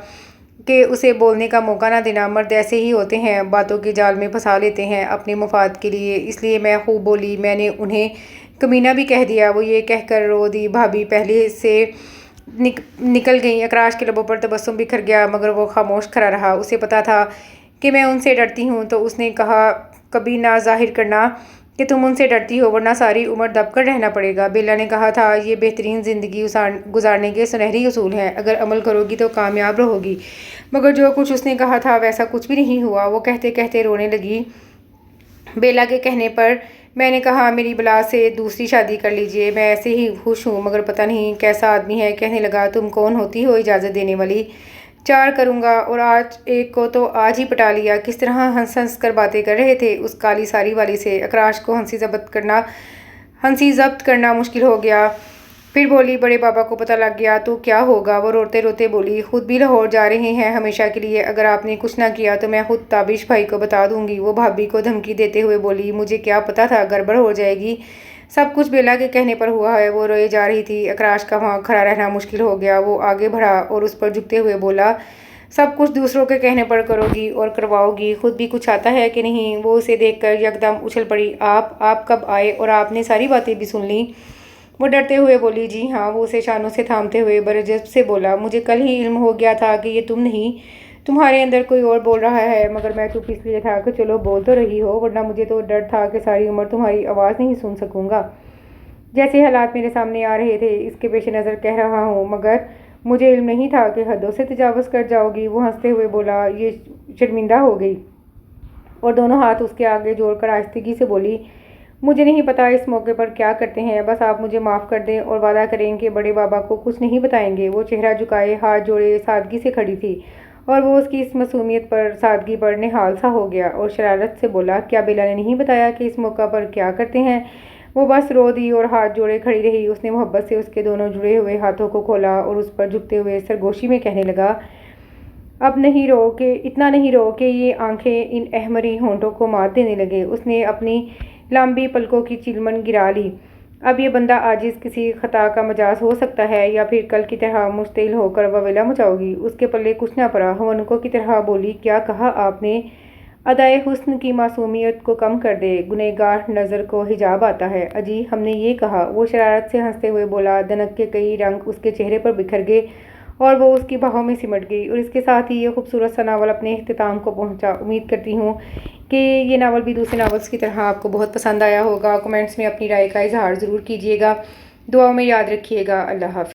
کہ اسے بولنے کا موقع نہ دینا، مرد ایسے ہی ہوتے ہیں، باتوں کے جال میں پھنسا لیتے ہیں اپنے مفاد کے لیے، اس لیے میں خوب بولی، میں نے انہیں کمینہ بھی کہہ دیا۔ وہ یہ کہہ کر رو دی۔ بھابھی پہلے سے نکل گئیں۔ اکراش کے لبوں پر تبسم بکھر گیا، مگر وہ خاموش کھڑا رہا۔ اسے پتا تھا کہ میں ان سے ڈرتی ہوں، تو اس نے کہا کبھی نہ ظاہر کرنا کہ تم ان سے ڈرتی ہو، ورنہ ساری عمر دب کر رہنا پڑے گا۔ بیلا نے کہا تھا یہ بہترین زندگی گزارنے کے سنہری اصول ہیں، اگر عمل کرو گی تو کامیاب رہو گی۔ مگر جو کچھ اس نے کہا تھا ویسا کچھ بھی نہیں ہوا۔ وہ کہتے کہتے رونے لگی۔ بیلا کے کہنے پر میں نے کہا میری بلا سے دوسری شادی کر لیجئے، میں ایسے ہی خوش ہوں، مگر پتہ نہیں کیسا آدمی ہے۔ کہنے لگا تم کون ہوتی ہو اجازت دینے والی؟ 4 کروں گا، اور آج ایک کو تو آج ہی پٹا لیا۔ کس طرح ہنس ہنس کر باتیں کر رہے تھے اس کالی ساری والی سے۔ اکراش کو ہنسی ضبط کرنا مشکل ہو گیا۔ پھر بولی بڑے بابا کو پتہ لگ گیا تو کیا ہوگا؟ وہ روتے روتے بولی خود بھی لاہور جا رہے ہیں ہمیشہ کے لیے، اگر آپ نے کچھ نہ کیا تو میں خود تابش بھائی کو بتا دوں گی۔ وہ بھابھی کو دھمکی دیتے ہوئے بولی مجھے کیا پتا تھا گڑبڑ ہو جائے گی، سب کچھ بیلا کے کہنے پر ہوا ہے۔ وہ روئے جا رہی تھی۔ اکراش کا وہاں کھڑا رہنا مشکل ہو گیا۔ وہ آگے بڑھا اور اس پر جھکتے ہوئے بولا سب کچھ دوسروں کے کہنے پر کرو گی اور کرواؤ گی، خود بھی کچھ آتا ہے کہ نہیں؟ وہ اسے دیکھ کر یکدم اچھل پڑی۔ آپ کب آئے اور آپ نے ساری باتیں بھی سن لیں؟ وہ ڈرتے ہوئے بولی جی ہاں۔ وہ اسے شانوں سے تھامتے ہوئے برجسب سے بولا مجھے کل ہی علم ہو گیا تھا کہ یہ تم نہیں، تمہارے اندر کوئی اور بول رہا ہے، مگر میں چپ اس لیے تھا کہ چلو بول تو رہی ہو، ورنہ مجھے تو ڈر تھا کہ ساری عمر تمہاری آواز نہیں سن سکوں گا۔ جیسے حالات میرے سامنے آ رہے تھے اس کے پیش نظر کہہ رہا ہوں، مگر مجھے علم نہیں تھا کہ حدوں سے تجاوز کر جاؤ گی۔ وہ ہنستے ہوئے بولا۔ یہ شرمندہ ہو گئی اور دونوں ہاتھ اس کے آگے جوڑ کر آہستگی سے بولی مجھے نہیں پتا اس موقع پر کیا کرتے ہیں، بس آپ مجھے معاف کر دیں اور وعدہ کریں کہ بڑے بابا کو کچھ نہیں بتائیں گے۔ وہ چہرہ جھکائے ہاتھ جوڑے سادگی سے کھڑی تھی اور وہ اس کی اس معصومیت پر سادگی پر نہال سا ہو گیا اور شرارت سے بولا کیا بیلا نے نہیں بتایا کہ اس موقع پر کیا کرتے ہیں؟ وہ بس رو دی اور ہاتھ جوڑے کھڑی رہی۔ اس نے محبت سے اس کے دونوں جڑے ہوئے ہاتھوں کو کھولا اور اس پر جھکتے ہوئے سرگوشی میں کہنے لگا اب نہیں رو کہ اتنا نہیں رو کہ یہ آنکھیں ان احمری ہونٹوں کو مات دینے لگے۔ اس نے اپنی لمبی پلکوں کی چلمن گرا لی۔ اب یہ بندہ عاجز کسی خطا کا مجاز ہو سکتا ہے یا پھر کل کی طرح مشتعل ہو کر واویلا مچاؤ گی؟ اس کے پلے کچھ نہ پڑا۔ ہونکوں کی طرح بولی کیا کہا آپ نے؟ ادائے حسن کی معصومیت کو کم کر دے، گنہگار نظر کو حجاب آتا ہے۔ اجی ہم نے یہ کہا۔ وہ شرارت سے ہنستے ہوئے بولا۔ دنک کے کئی رنگ اس کے چہرے پر بکھر گئے اور وہ اس کی باہوں میں سمٹ گئی، اور اس کے ساتھ ہی یہ خوبصورت سا ناول اپنے اختتام کو پہنچا۔ امید کرتی ہوں کہ یہ ناول بھی دوسرے ناولس کی طرح آپ کو بہت پسند آیا ہوگا۔ کمنٹس میں اپنی رائے کا اظہار ضرور کیجیے گا۔ دعاؤں میں یاد رکھیے گا۔ اللہ حافظ۔